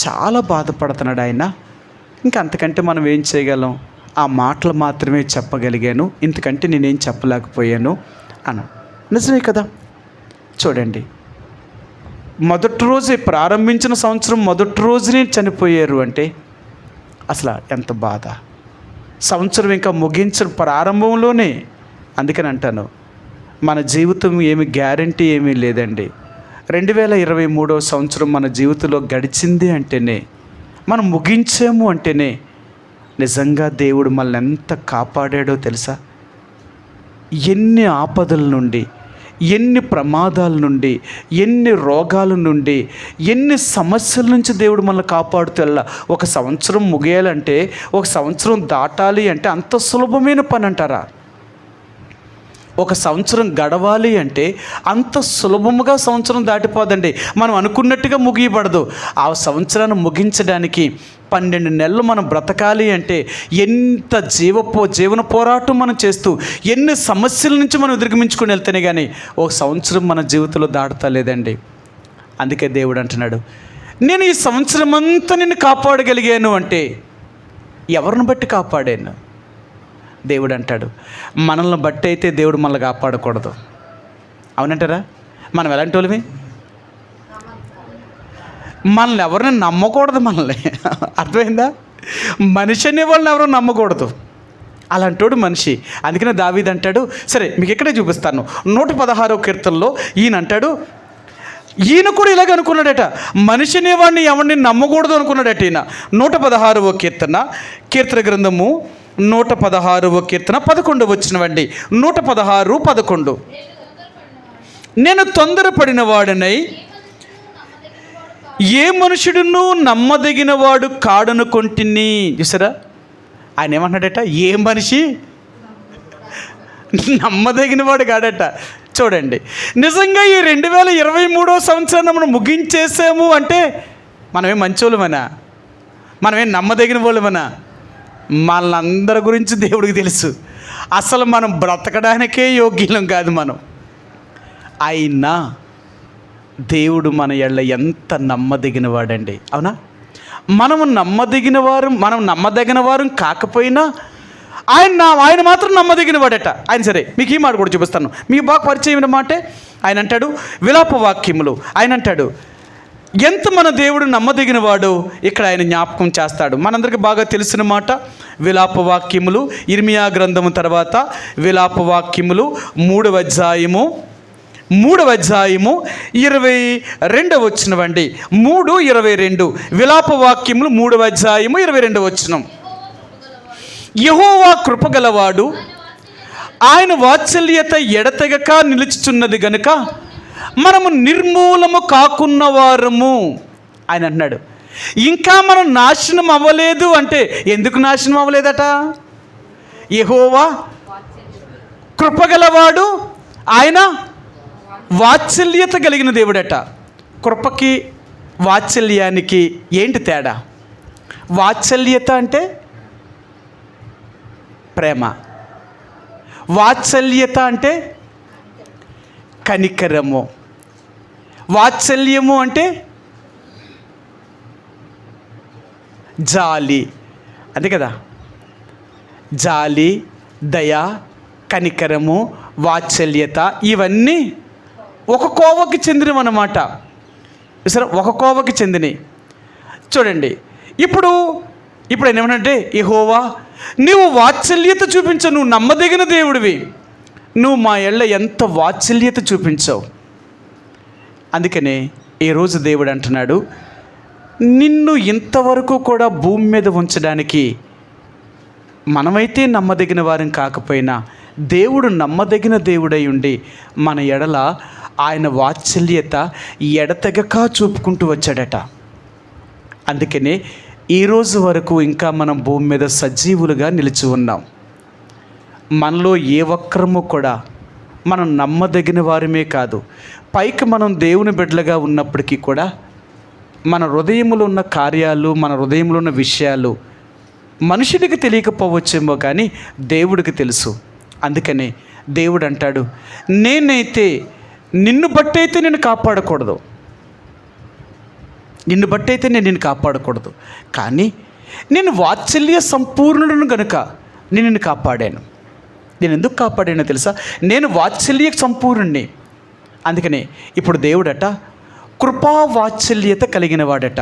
చాలా బాధపడుతున్నాడు ఆయన. ఇంకా అంతకంటే మనం ఏం చేయగలం? ఆ మాటలు మాత్రమే చెప్పగలిగాను, ఇంతకంటే నేనేం చెప్పలేకపోయాను అన్న. నిజమే కదా. చూడండి, మొదటి రోజే ప్రారంభించిన సంవత్సరం మొదటి రోజునే చనిపోయారు అంటే అసలు ఎంత బాధ. సంవత్సరం ఇంకా ముగించిన ప్రారంభంలోనే. అందుకని అంటాను, మన జీవితం ఏమి గ్యారంటీ ఏమీ లేదండి. 2023 సంవత్సరం మన జీవితంలో గడిచింది అంటేనే, మనం ముగించాము అంటేనే నిజంగా దేవుడు మనల్ని ఎంత కాపాడాడో తెలుసా. ఎన్ని ఆపదల నుండి, ఎన్ని ప్రమాదాల నుండి, ఎన్ని రోగాల నుండి, ఎన్ని సమస్యల నుంచి దేవుడు మనల్ని కాపాడుతూ వెళ్ళా. ఒక సంవత్సరం ముగియాలంటే, ఒక సంవత్సరం దాటాలి అంటే అంత సులభమైన పని అంటారా? ఒక సంవత్సరం గడవాలి అంటే అంత సులభముగా సంవత్సరం దాటిపోదండి. మనం అనుకున్నట్టుగా ముగియబడదు. ఆ సంవత్సరాన్ని ముగించడానికి 12 నెలలు మనం బ్రతకాలి అంటే ఎంత జీవన పోరాటం మనం చేస్తూ ఎన్ని సమస్యల నుంచి మనం ఎదుర్కొమించుకొని వెళ్తేనే కానీ ఒక సంవత్సరం మన జీవితంలో దాటుతలేదండి. అందుకే దేవుడు అంటున్నాడు, నేను ఈ సంవత్సరం అంతా నిన్ను కాపాడగలిగాను అంటే ఎవరిని బట్టి కాపాడాను? దేవుడు అంటాడు, మనల్ని బట్టి అయితే దేవుడు మనల్ని కాపాడకూడదు. అవునంటారా? మనం ఎలాంటి వాళ్ళమి? మనల్ని ఎవరిని నమ్మకూడదు. మనల్ని అర్థమైందా? మనిషి అనే వాళ్ళని ఎవరు నమ్మకూడదు. అలాంటోడు మనిషి. అందుకనే దావీదు అంటాడు, సరే మీకు ఇక్కడే చూపిస్తాను. 116వ కీర్తనలో ఈయన అంటాడు, ఈయన కూడా ఇలాగ అనుకున్నాడట, మనిషి అనేవాడిని ఎవరిని నమ్మకూడదు అనుకున్నాడట ఈయన. 116వ కీర్తన గ్రంథము 116వ కీర్తన 11 వచ్చినవండి. 116:11 నేను తొందరపడిన వాడినై ఏ మనుషుడును నమ్మదగిన వాడు కాడనుకొంటిని. చూసారా, ఆయన ఏమంటున్నాడట, ఏ మనిషి నమ్మదగిన వాడు కాడట. చూడండి, నిజంగా ఈ 2023వ సంవత్సరాన్ని మనం ముగించేసాము అంటే మనమేం మంచోళ్ళమనా? మనమేం నమ్మదగిన వాళ్ళమనా? మనందరి గురించి దేవుడికి తెలుసు. అసలు మనం బ్రతకడానికే యోగ్యం కాదు మనం. అయినా దేవుడు మన ఎళ్ళ ఎంత నమ్మదగిన వాడండి. అవునా? మనం నమ్మదగిన వారం కాకపోయినా ఆయన మాత్రం నమ్మదగిన వాడట. ఆయన సరే మీకు ఈ మాట కూడా చూపిస్తాను. మీకు బాగా పరిచయమైన మాటే. ఆయన అంటాడు విలాప వాక్యములు, ఆయన అంటాడు ఎంత మన దేవుడు నమ్మదగిన వాడు ఇక్కడ ఆయన జ్ఞాపకం చేస్తాడు. మనందరికీ బాగా తెలిసిన మాట విలాప వాక్యములు, ఇర్మియా గ్రంథము తర్వాత విలాప వాక్యములు 3వ అధ్యాయము 22వ వచనమండి. 3:22 విలాప వాక్యములు 3వ అధ్యాయము 22వ వచనం. యెహోవా కృపగలవాడు, ఆయన వాత్సల్యత ఎడతెగక నిలుచుచున్నది గనుక మనము నిర్మూలము కాకున్న వారము. ఆయన అన్నాడు, ఇంకా మనం నాశనం అవ్వలేదు అంటే ఎందుకు నాశనం అవ్వలేదట? యెహోవా కృపగలవాడు, ఆయన వాత్సల్యత కలిగిన దేవుడట. కృపకి వాత్సల్యానికి ఏంటి తేడా? వాత్సల్యత అంటే ప్రేమ, వాత్సల్యత అంటే కనికరము, వాత్సల్యము అంటే జాలి. అంతే కదా? జాలి, దయ, కనికరము, వాత్సల్యత ఇవన్నీ ఒక కోవకి చెందినవి అన్నమాట. సరే, ఒక కోవకి చెందినవి. చూడండి, ఇప్పుడు ఆయన ఏమనంటే, యెహోవా నువ్వు వాత్సల్యత చూపించవు, నువ్వు నమ్మదగిన దేవుడివి, నువ్వు మా ఎళ్ళ ఎంత వాత్సల్యత చూపించావు. అందుకనే ఈరోజు దేవుడు అంటున్నాడు, నిన్ను ఇంతవరకు కూడా భూమి మీద ఉంచడానికి మనమైతే నమ్మదగిన వారం కాకపోయినా దేవుడు నమ్మదగిన దేవుడై ఉండి మన ఎడల ఆయన వాత్సల్యత ఎడతెగక చూపుకుంటూ వచ్చాడట. అందుకనే ఈరోజు వరకు ఇంకా మనం భూమి మీద సజీవులుగా నిలిచి ఉన్నాం. మనలో ఏ ఒక్కరము కూడా మనం నమ్మదగిన వారమే కాదు, పైకి మనం దేవుని బిడ్డలుగా ఉన్నప్పటికీ కూడా మన హృదయంలో ఉన్న కార్యాలు, మన హృదయంలో ఉన్న విషయాలు మనుషుడికి తెలియకపోవచ్చేమో కానీ దేవుడికి తెలుసు. అందుకనే దేవుడు అంటాడు, నేనైతే నిన్ను బట్టయితే నేను కాపాడకూడదు, నేను కాపాడకూడదు, కానీ నేను వాత్సల్య సంపూర్ణుడును గనుక నేను నిన్ను కాపాడాను. నేను ఎందుకు కాపాడానో తెలుసా? నేను వాత్సల్య సంపూర్ణుణ్ణి. అందుకనే ఇప్పుడు దేవుడట కృపావాత్సల్యత కలిగినవాడట.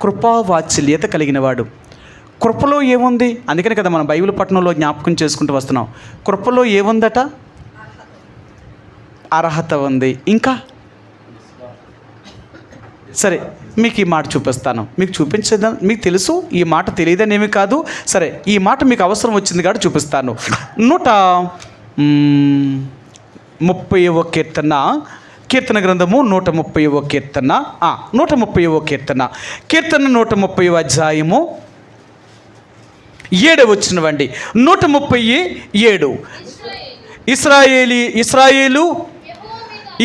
కృపావాత్సల్యత కలిగినవాడు. కృపలో ఏముంది? అందుకనే కదా మనం బైబిల్ పట్టణంలో జ్ఞాపకం చేసుకుంటూ వస్తున్నాం. కృపలో ఏముందట? అర్హత ఉంది. ఇంకా సరే, మీకు ఈ మాట చూపిస్తాను. మీకు చూపించేద్దాం. మీకు తెలుసు, ఈ మాట తెలియదని ఏమీ కాదు. సరే, ఈ మాట మీకు అవసరం వచ్చింది కాబట్టి చూపిస్తాను. 130వ కీర్తన గ్రంథము 130వ కీర్తన 130వ అధ్యాయము 7వ వచనమండి. 137 ఇశ్రాయేలు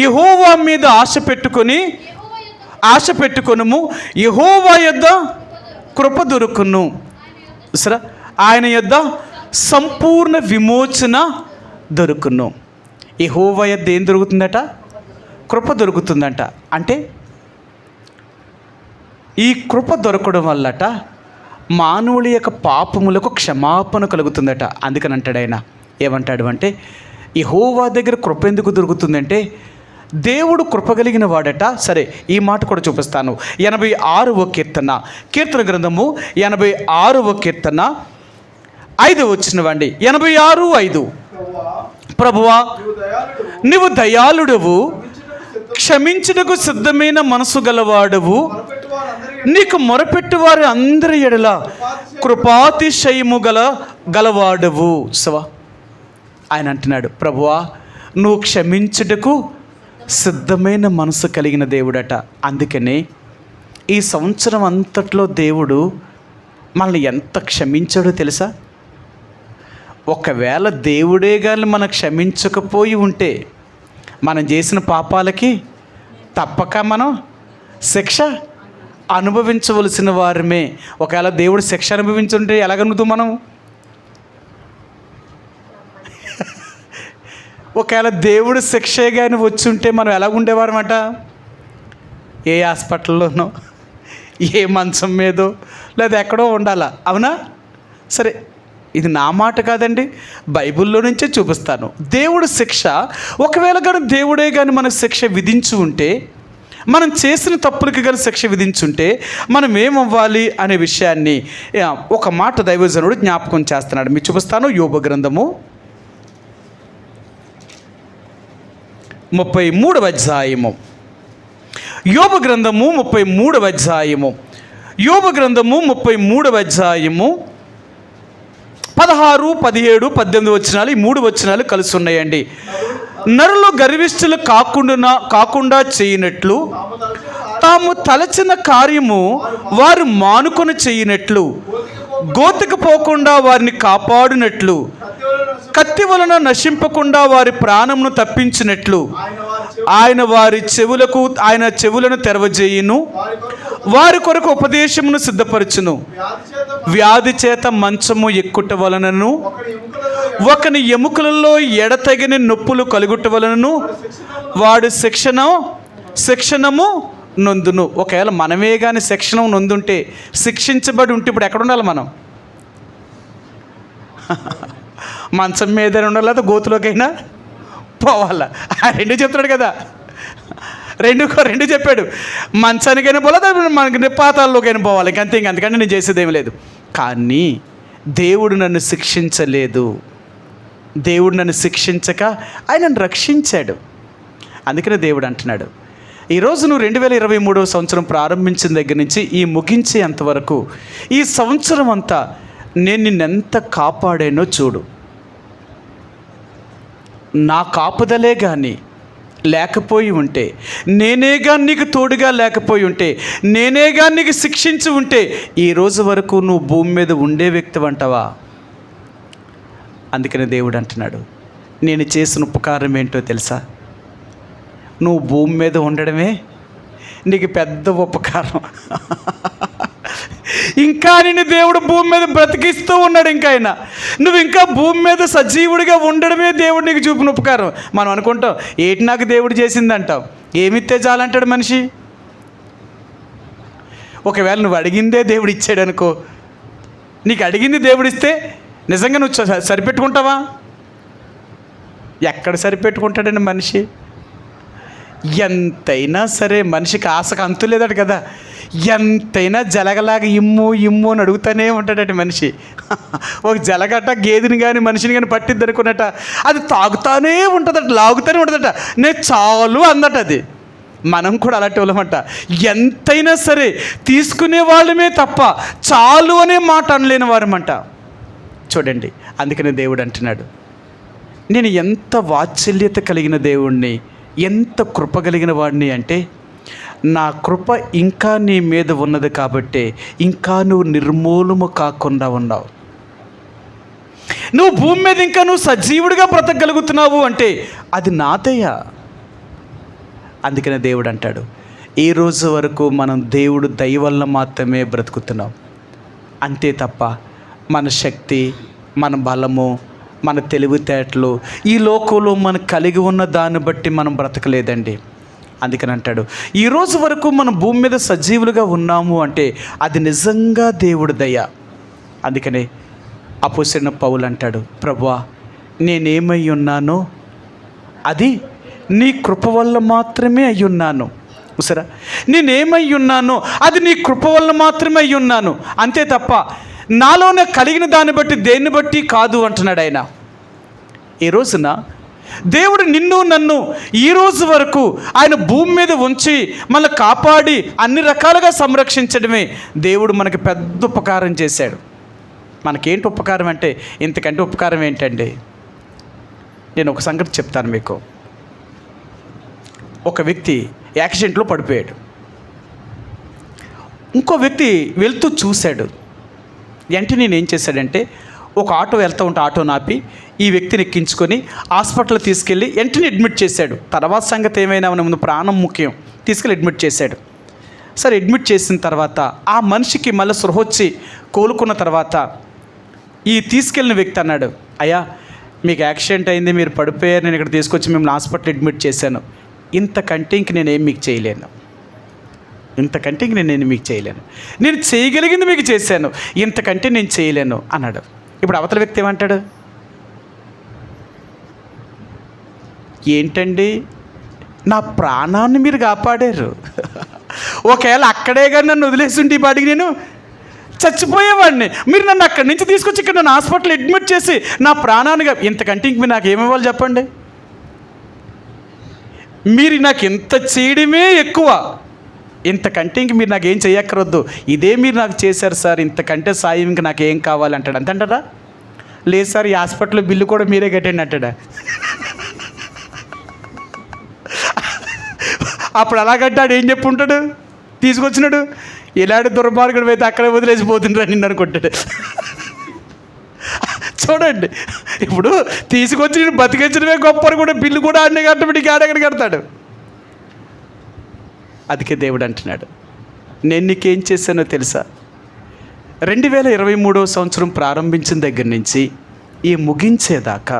యెహోవా మీద ఆశ పెట్టుకొనుము, యెహోవా యొద్ద కృప దొరుకును. సరే, ఆయన యొద్ద సంపూర్ణ విమోచన దొరుకును. యెహోవా యొద్ద ఏం దొరుకుతుందట? కృప దొరుకుతుందంట. అంటే ఈ కృప దొరకడం వల్లట మానవుడి యొక్క పాపములకు క్షమాపణ కలుగుతుందట. అందుకని అంటాడు ఆయన, ఏమంటాడు అంటే, యెహోవా దగ్గర కృప ఎందుకు దొరుకుతుందంటే దేవుడు కృప కలిగిన వాడట. సరే, ఈ మాట కూడా చూపిస్తాను. 86వ కీర్తన గ్రంథము 86వ కీర్తన 5 వచ్చినవండి. 86:5. ప్రభువా, నీవు దయాళుడవు, క్షమించుటకు సిద్ధమైన మనసు గలవాడవు, నీకు మొరపెట్టు వారి అందరి ఎడల కృపాతిశయము గలవాడవు. సవా ఆయన అంటున్నాడు, ప్రభువా నువ్వు క్షమించుటకు సిద్ధమైన మనసు కలిగిన దేవుడట. అందుకనే ఈ సంవత్సరం అంతట్లో దేవుడు మనల్ని ఎంత క్షమించాడో తెలుసా? ఒకవేళ దేవుడే కానీ మనం క్షమించకపోయి ఉంటే మనం చేసిన పాపాలకి తప్పక మనం శిక్ష అనుభవించవలసిన వారమే. ఒకవేళ దేవుడు శిక్ష అనుభవించుంటే ఎలాగనుగుతాం మనం? ఒకవేళ దేవుడు శిక్షే కానీ వచ్చుంటే మనం ఎలా ఉండేవారన్నమాట? ఏ హాస్పిటల్లోనో, ఏ మంచం మీదో, లేదా ఎక్కడో ఉండాలా. అవునా? సరే, ఇది నా మాట కాదండి, బైబిల్లో నుంచే చూపిస్తాను. దేవుడు శిక్ష, ఒకవేళ కానీ దేవుడే కానీ మనకు శిక్ష విధించి ఉంటే, మనం చేసిన తప్పులకి కానీ శిక్ష విధించుంటే మనం ఏమవ్వాలి అనే విషయాన్ని ఒక మాట దైవజనుడు జ్ఞాపకం చేస్తున్నాడు. మీకు చూపిస్తాను. యోబు గ్రంథము 33వ అధ్యాయము. యోబు గ్రంథము 33వ అధ్యాయము. యోబు గ్రంథము 33వ అధ్యాయము 16, 17, 18 వచనాలు, ఈ 3 వచనాలు కలిసి ఉన్నాయండి. నరులు గర్విష్ఠులు కాకుండా చేయనట్లు, తాము తలచిన కార్యము వారు మానుకొని చేయనట్లు, గోతికి పోకుండా వారిని కాపాడినట్లు, కత్తి వలన నశింపకుండా వారి ప్రాణమును తప్పించినట్లు ఆయన చెవులను తెరవజేయును, వారి కొరకు ఉపదేశమును సిద్ధపరచును. వ్యాధి చేత మంచము ఎక్కుట వలనను, ఒకని ఎముకలలో ఎడతగిన నొప్పులు కలుగుట వలనను వాడు శిక్షణము నొందును. ఒకవేళ మనమే కానీ శిక్షణ నొందుంటే, శిక్షించబడి ఉంటే ఇప్పుడు ఎక్కడ ఉండాలి మనం? మంచం మీద ఉండాలి, లేదా గోతులోకైనా పోవాలా? ఆ 2 చెప్తున్నాడు కదా, రెండు చెప్పాడు. మంచానికైనా పోవాలి, మనకి పాతాల్లోకైనా పోవాలి. అంతకంటే నేను చేసేది ఏమి లేదు. కానీ దేవుడు నన్ను శిక్షించలేదు. దేవుడు నన్ను శిక్షించక ఆయనను రక్షించాడు. అందుకనే దేవుడు అంటున్నాడు, ఈరోజు నువ్వు 2023వ సంవత్సరం ప్రారంభించిన దగ్గర నుంచి ఈ ముగించేంతవరకు ఈ సంవత్సరం అంతా నేను నిన్నెంత కాపాడానో చూడు. నా కాపుదలే కానీ లేకపోయి ఉంటే, నేనే కానీ నీకు తోడుగా లేకపోయి ఉంటే, నేనే కానీ నీకు శిక్షించి ఉంటే, ఈ రోజు వరకు నువ్వు భూమి మీద ఉండే వ్యక్తి అంటావా? అందుకని దేవుడు అంటున్నాడు, నేను చేసిన ఉపకారం ఏంటో తెలుసా? నువ్వు భూమి మీద ఉండడమే నీకు పెద్ద ఉపకారం. ఇంకా నిన్ను దేవుడు భూమి మీద బ్రతికిస్తూ ఉన్నాడు. నువ్వు ఇంకా భూమి మీద సజీవుడిగా ఉండడమే దేవుడు నీకు చూపిన ఉపకారం. మనం అనుకుంటాం, ఏంటి నాకు దేవుడు చేసింది అంటాం. ఏమిస్తే చాలంటాడు మనిషి. ఒకవేళ నువ్వు అడిగిందే దేవుడు ఇచ్చాడు అనుకో, నీకు అడిగింది దేవుడు ఇస్తే నిజంగా నువ్వు సరిపెట్టుకుంటావా? ఎక్కడ సరిపెట్టుకుంటాడండి మనిషి? ఎంతైనా సరే మనిషికి ఆశకు అంతు లేదట కదా. ఎంతైనా జలగలాగా ఇమ్ము అని అడుగుతూనే ఉంటాడట మనిషి. ఒక జలగట గేదెని కానీ మనిషిని కానీ పట్టిద్ది అనుకున్నట, అది తాగుతానే ఉంటుందట, లాగుతూనే ఉంటుందట. నేను చాలు అందట. అది మనం కూడా అలాంటి వాళ్ళమంట. ఎంతైనా సరే తీసుకునే వాళ్ళమే తప్ప చాలు అనే మాట అనలేని వారమంట. చూడండి, అందుకనే దేవుడు అంటున్నాడు, నేను ఎంత వాత్సల్యత కలిగిన దేవుణ్ణి, ఎంత కృప కలిగిన వాడిని అంటే, నా కృప ఇంకా నీ మీద ఉన్నది కాబట్టి ఇంకా నువ్వు నిర్మూలము కాకుండా ఉన్నావు. నువ్వు భూమి మీద ఇంకా నువ్వు సజీవుడిగా బ్రతకగలుగుతున్నావు అంటే అది నా దయ. అందుకనే దేవుడు అంటాడు, ఈ రోజు వరకు మనం దేవుడు దయ వల్ల మాత్రమే బ్రతుకుతున్నాం. అంతే తప్ప మన శక్తి, మన బలము, మన తెలివితేటలు, ఈ లోకంలో మనం కలిగి ఉన్న దాన్ని బట్టి మనం బ్రతకలేదండి. అందుకని అంటాడు, ఈరోజు వరకు మనం భూమి మీద సజీవులుగా ఉన్నాము అంటే అది నిజంగా దేవుడి దయ. అందుకనే అపోస్తలుడైన పౌలు అంటాడు, ప్రభువా నేనేమై ఉన్నానో అది నీ కృప వల్ల మాత్రమే అయ్యున్నాను. సరే, నేనేమై ఉన్నానో అది నీ కృప వల్ల మాత్రమే అయ్యున్నాను, అంతే తప్ప నాలోనే కలిగిన దాన్ని బట్టి దేన్ని బట్టి కాదు అంటున్నాడు ఆయన. ఈ రోజున దేవుడు నిన్ను నన్ను ఈ రోజు వరకు ఆయన భూమి మీద ఉంచి మనల్ని కాపాడి అన్ని రకాలుగా సంరక్షించడమే దేవుడు మనకి పెద్ద ఉపకారం చేశాడు. మనకేంటి ఉపకారం అంటే, ఇంతకంటే ఉపకారం ఏంటండి? నేను ఒక సంగతి చెప్తాను మీకు. ఒక వ్యక్తి యాక్సిడెంట్లో పడిపోయాడు. ఇంకో వ్యక్తి వెళ్తూ చూశాడు. వెంటనే నేను ఏం చేశాడంటే, ఒక ఆటో వెళ్తూ ఉంటే ఆటోని ఆపి ఈ వ్యక్తిని ఎక్కించుకొని హాస్పిటల్ తీసుకెళ్ళి వెంటనే అడ్మిట్ చేశాడు. తర్వాత సంగతి ఏమైనా ముందు ప్రాణం ముఖ్యం, తీసుకెళ్ళి అడ్మిట్ చేశాడు. సరే, అడ్మిట్ చేసిన తర్వాత ఆ మనిషికి మళ్ళీ స్పృహ వచ్చి కోలుకున్న తర్వాత ఈ తీసుకెళ్ళిన వ్యక్తి అన్నాడు, అయ్యా మీకు యాక్సిడెంట్ అయింది, మీరు పడిపోయారు, నేను ఇక్కడ తీసుకొచ్చి మిమ్మల్ని హాస్పిటల్ అడ్మిట్ చేశాను, ఇంతకంటే ఇంక నేనేం మీకు చేయలేను, ఇంతకంటే ఇంక నేనేం మీకు చేయలేను, నేను చేయగలిగింది మీకు చేశాను, ఇంతకంటే నేను చేయలేను అన్నాడు. ఇప్పుడు అవతల వ్యక్తి ఏమంటాడు, ఏంటండి నా ప్రాణాన్ని మీరు కాపాడారు, ఒకవేళ అక్కడే కానీ నన్ను వదిలేసి ఉంటే ఈ పాటికి నేను చచ్చిపోయేవాడిని, మీరు నన్ను అక్కడి నుంచి తీసుకొచ్చి ఇక్కడ నన్ను హాస్పిటల్ అడ్మిట్ చేసి నా ప్రాణాన్ని ఇంతకంటే ఇంక మీరు నాకు ఏమివ్వాలి చెప్పండి? మీరు నాకు ఇంత చేయడమే ఎక్కువ, ఇంతకంటే ఇంక మీరు నాకేం చేయక్కరొద్దు, ఇదే మీరు నాకు చేశారు సార్, ఇంతకంటే సాయం ఇంక నాకేం కావాలి అంటాడు. అంటాడా? లేదు సార్, ఈ హాస్పిటల్ బిల్లు కూడా మీరే కట్టండి అంటాడా? అప్పుడు అలాగంటాడు, ఏం చెప్పుంటాడు? తీసుకొచ్చినాడు, ఇలాంటి దుర్మార్గుడు అయితే అక్కడే వదిలేసిపోతుంటాడు నిన్ను అనుకుంటాడు. చూడండి, ఇప్పుడు తీసుకొచ్చి నేను బతికించడమే గొప్ప అని కూడా బిల్లు కూడా అన్నీ కట్టబడి ఆడెక్కడ కడతాడు. అందుకే దేవుడు అంటున్నాడు, నేను నీకేం చేశానో తెలుసా? 2023వ సంవత్సరం ప్రారంభించిన దగ్గర నుంచి ఈ ముగించేదాకా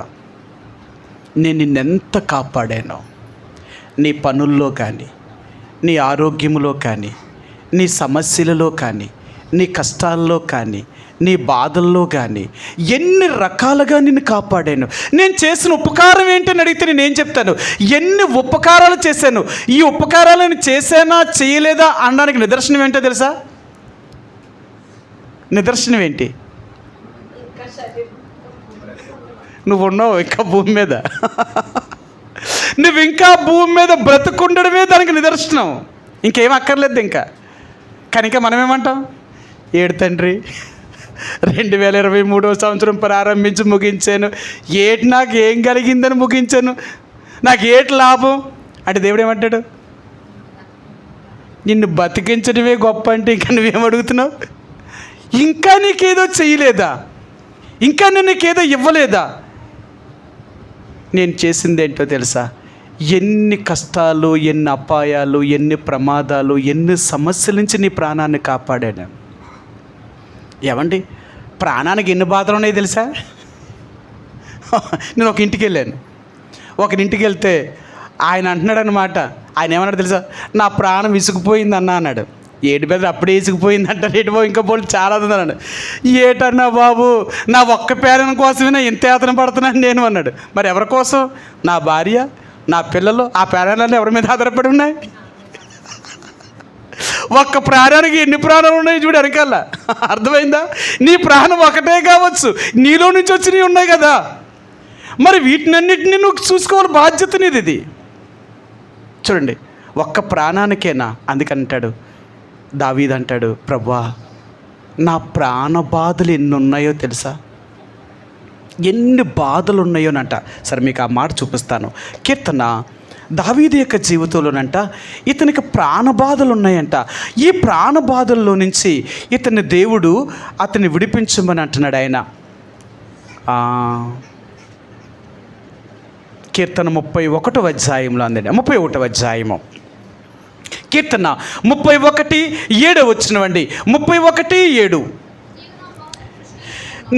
నేను నిన్నెంత కాపాడానో, నీ పనుల్లో కానీ, నీ ఆరోగ్యంలో కానీ, నీ సమస్యలలో కానీ, నీ కష్టాల్లో కానీ, నీ బాధల్లో కానీ ఎన్ని రకాలుగా నిన్ను కాపాడాను. నేను చేసిన ఉపకారం ఏంటని అడిగితే నేనేం చెప్తాను? ఎన్ని ఉపకారాలు చేశాను, ఈ ఉపకారాలను చేశానా చేయలేదా అనడానికి నిదర్శనం ఏంటో తెలుసా? నిదర్శనం ఏంటి? నువ్వు ఉన్నావు ఇంకా భూమి మీద, నువ్వు ఇంకా భూమి మీద బ్రతుకుండడమే దానికి నిదర్శనం, ఇంకేం అక్కర్లేదు ఇంకా. కనుక మనమేమంటాం? ఏడు తండ్రి 2023వ సంవత్సరం ప్రారంభించి ముగించాను, ఏటి నాకు ఏం కలిగిందని ముగించాను, నాకు ఏటి లాభం అంటే దేవుడు ఏమంటాడు? నిన్ను బతికించడమే గొప్ప అంటే ఇంకా నువ్వేం అడుగుతున్నావు? ఇంకా నీకేదో చేయలేదా? ఇంకా నేను నీకేదో ఇవ్వలేదా? నేను చేసింది ఏంటో తెలుసా? ఎన్ని కష్టాలు, ఎన్ని అపాయాలు, ఎన్ని ప్రమాదాలు, ఎన్ని సమస్యల నుంచి నీ ప్రాణాన్ని కాపాడాను. ఏమండి, ప్రాణానికి ఎన్ని బాధలు ఉన్నాయి తెలుసా? నేను ఒక ఇంటికి వెళ్ళాను. ఒకరింటికి వెళ్తే ఆయన అంటున్నాడు అనమాట, ఆయన ఏమన్నాడు తెలుసా? నా ప్రాణం విసుకుపోయింది అన్న అన్నాడు. ఏడు మీద అప్పుడే విసుకుపోయింది అంటారు, ఏటి బాబు ఇంకా పోలు చాలా అన్నాడు. ఏటన్నా బాబు, నా ఒక్క పేరెంట్ కోసమే ఇంత యాతన పడుతున్నాను నేను అన్నాడు. మరి ఎవరి కోసం? నా భార్య, నా పిల్లలు, ఆ పేరెంట్లన్నీ ఎవరి మీద ఆధారపడి ఉన్నాయి? ఒక్క ప్రాణానికి ఎన్ని ప్రాణాలు ఉన్నాయి చూడు వెనకాల. అర్థమైందా? నీ ప్రాణం ఒకటే కావచ్చు, నీలో నుంచి వచ్చినవి ఉన్నాయి కదా, మరి వీటినన్నిటిని నువ్వు చూసుకోవాలి, బాధ్యత నీది ఇది. చూడండి, ఒక్క ప్రాణానికేనా? అందుకంటాడు దావీదు అంటాడు, ప్రభువా నా ప్రాణ బాధలు ఎన్ని ఉన్నాయో తెలుసా? ఎన్ని బాధలు ఉన్నాయోనంట. సరే మీకు ఆ మాట చూపిస్తాను. కీర్తన దావీదు యొక్క జీవితంలోనంట ఇతనికి ప్రాణబాధలు ఉన్నాయంట. ఈ ప్రాణబాధల్లో నుంచి ఇతని దేవుడు అతన్ని విడిపించమని అంటున్నాడు. ఆయన కీర్తన 31వ అధ్యాయంలో అందండి, 31వ అధ్యాయము కీర్తన 31:7 వచ్చినవండి. 31:7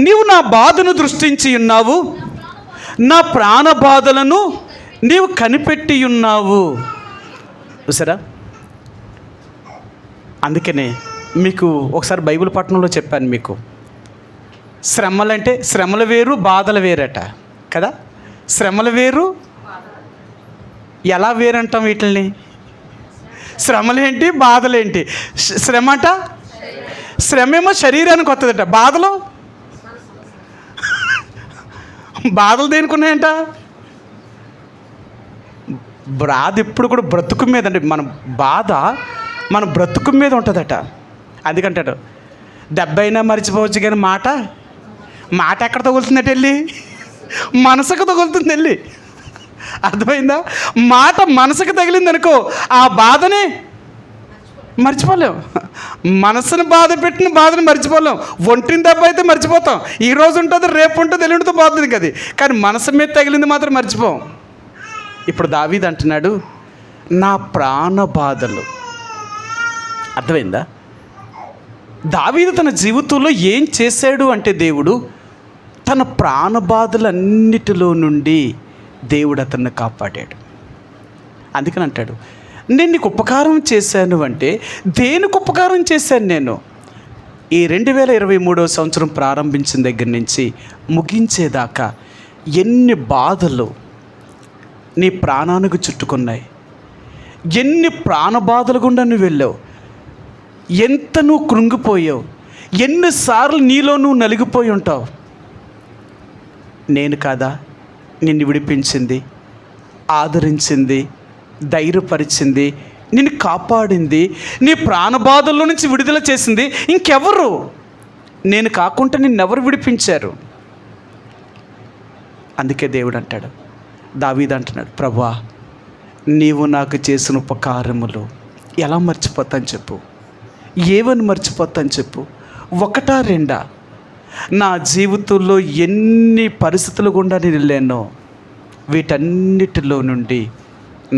నీవు నా బాధను దృష్టించి ఉన్నావు, నా ప్రాణ బాధలను నీవు కనిపెట్టి ఉన్నావు. చూసారా? అందుకనే మీకు ఒకసారి బైబిల్ పట్టణంలో చెప్పాను మీకు, శ్రమలంటే శ్రమలు వేరు బాధలు వేరట కదా. శ్రమలు వేరు, ఎలా వేరంటాం వీటిని? శ్రమలేంటి బాధలేంటి? శ్రమట, శ్రమేమో శరీరానికి వస్తుందట, బాధలు దేనికి ఉన్నాయంట? బాధ ఎప్పుడు కూడా బ్రతుకు మీద అంటే మన బ్రతుకు మీద ఉంటుందట. అందుకంటాడు దెబ్బ అయినా మర్చిపోవచ్చు కానీ మాట ఎక్కడ తగులుతుందట? వెళ్ళి మనసుకు తగులుతుంది. వెళ్ళి అర్థమైందా? మాట మనసుకు తగిలింది అనుకో, ఆ బాధని మర్చిపోలేం. మనసును బాధ పెట్టిన బాధను మర్చిపోలేం. ఒంటిని దెబ్బ అయితే మర్చిపోతాం, ఈ రోజు ఉంటుంది, రేపు ఉంటుంది, ఎల్లుండితో పోతుంది కదా. కానీ మనసు మీద తగిలింది మాత్రం మర్చిపోం. ఇప్పుడు దావీదు అంటున్నాడు, నా ప్రాణ బాధలు. అర్థమైందా? దావీదు తన జీవితంలో ఏం చేశాడు అంటే, దేవుడు తన ప్రాణ బాధలన్నిటిలో నుండి దేవుడు అతన్ని కాపాడాడు. అందుకని అంటాడు, నేను నీకు ఉపకారం చేశాను అంటే దేనికి ఉపకారం చేశాను నేను? ఈ 2023వ సంవత్సరం ప్రారంభించిన దగ్గర నుంచి ముగించేదాకా ఎన్ని బాధలు నీ ప్రాణానికి చుట్టుకున్నాయి, ఎన్ని ప్రాణ బాధలు గుండా నువ్వు వెళ్ళావు, ఎంత నువ్వు కృంగిపోయావు, ఎన్నిసార్లు నీలో నువ్వు నలిగిపోయి ఉంటావు. నేను కాదా నిన్ను విడిపించింది, ఆదరించింది, ధైర్యపరిచింది, నిన్ను కాపాడింది, నీ ప్రాణబాధల్లో నుంచి విడుదల చేసింది ఇంకెవరు? నేను కాకుండా నిన్నెవరు విడిపించారు? అందుకే దేవుడు అంటాడు, దావీదు అంటున్నాడు, ప్రభువా నీవు నాకు చేసిన ఉపకారములు ఎలా మర్చిపోతాను చెప్పు, ఏవని మర్చిపోతాను చెప్పు? ఒకటా రెండా? నా జీవితంలో ఎన్ని పరిస్థితులు గుండా నేను వెళ్ళానో వీటన్నిటిలో నుండి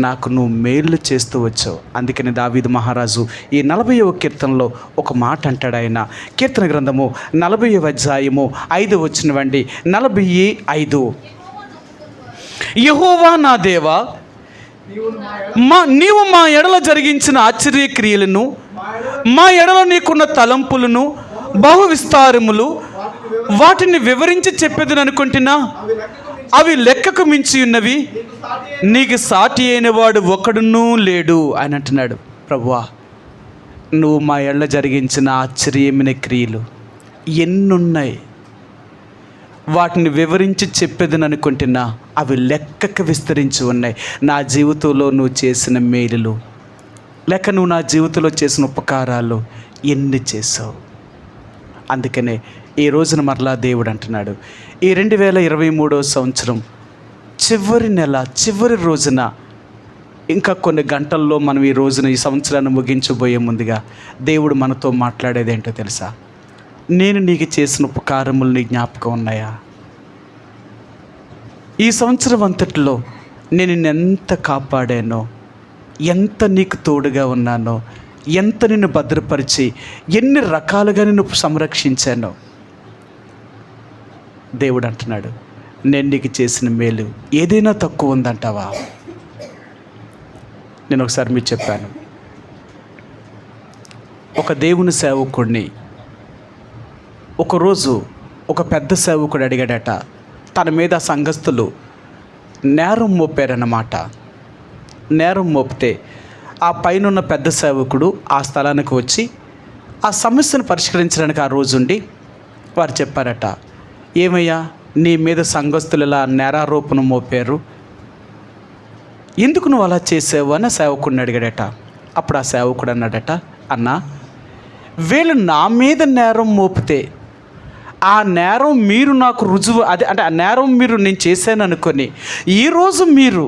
నాకు నువ్వు మేలు చేస్తూ వచ్చావు. అందుకని దావీదు మహారాజు ఈ 40వ కీర్తనలో ఒక మాట అంటాడు. ఆయన కీర్తన గ్రంథము 40వ అధ్యాయము 5 వచ్చినవండి. 45 యెహోవా నా దేవా, నీవు మా ఎడల జరిగించిన ఆశ్చర్య క్రియలను, మా ఎడల నీకున్న తలంపులను బహు విస్తారములు, వాటిని వివరించి చెప్పేదని అనుకుంటున్నా, అవి లెక్కకు మించి ఉన్నవి, నీకు సాటి అయిన వాడు ఒకడునూ లేడు అని అంటున్నాడు. ప్రభువా నువ్వు మా ఎడల జరిగించిన ఆశ్చర్యమైన క్రియలు ఎన్నున్నాయి, వాటిని వివరించి చెప్పేదని అనుకుంటున్నా, అవి లెక్కకు విస్తరించి ఉన్నాయి. నా జీవితంలో నువ్వు చేసిన మేలులు లేక నువ్వు నా జీవితంలో చేసిన ఉపకారాలు ఎన్ని చేసావు. అందుకనే ఈ రోజున మరలా దేవుడు అంటున్నాడు, ఈ 2023వ సంవత్సరం చివరి నెల చివరి రోజున, ఇంకా కొన్ని గంటల్లో మనం ఈ రోజున ఈ సంవత్సరాన్ని ముగించబోయే ముందుగా దేవుడు మనతో మాట్లాడేది ఏంటో తెలుసా? నేను నీకు చేసిన ఉపకారములు నీ జ్ఞాపకం ఉన్నాయా? ఈ సంవత్సరం అంతట్లో నేను నిన్నెంత కాపాడానో, ఎంత నీకు తోడుగా ఉన్నానో, ఎంత నిన్ను భద్రపరిచి ఎన్ని రకాలుగా నిన్ను సంరక్షించానో. దేవుడు అంటున్నాడు, నేను నీకు చేసిన మేలు ఏదైనా తక్కువ ఉందంటావా? నేను ఒకసారి మీకు చెప్పాను, ఒక దేవుని సేవకుడిని ఒకరోజు ఒక పెద్ద సేవకుడు అడిగాడట, తన మీద సంఘస్థులు నేరం మోపారన్నమాట. నేరం మోపితే ఆ పైన పెద్ద సేవకుడు ఆ స్థలానికి వచ్చి ఆ సమస్యను పరిష్కరించడానికి ఆ రోజుండి వారు చెప్పారట, ఏమయ్యా నీ మీద సంఘస్థులు ఇలా నేరారోపణ మోపారు, ఎందుకు నువ్వు అలా చేసావు అని సేవకుడిని అడిగాడట. అప్పుడు ఆ సేవకుడు అన్నాడట, అన్నా వీళ్ళు నా మీద నేరం మోపితే ఆ నేరం మీరు నాకు రుజువు, అంటే ఆ నేరం మీరు నేను చేశాను అనుకొని ఈరోజు మీరు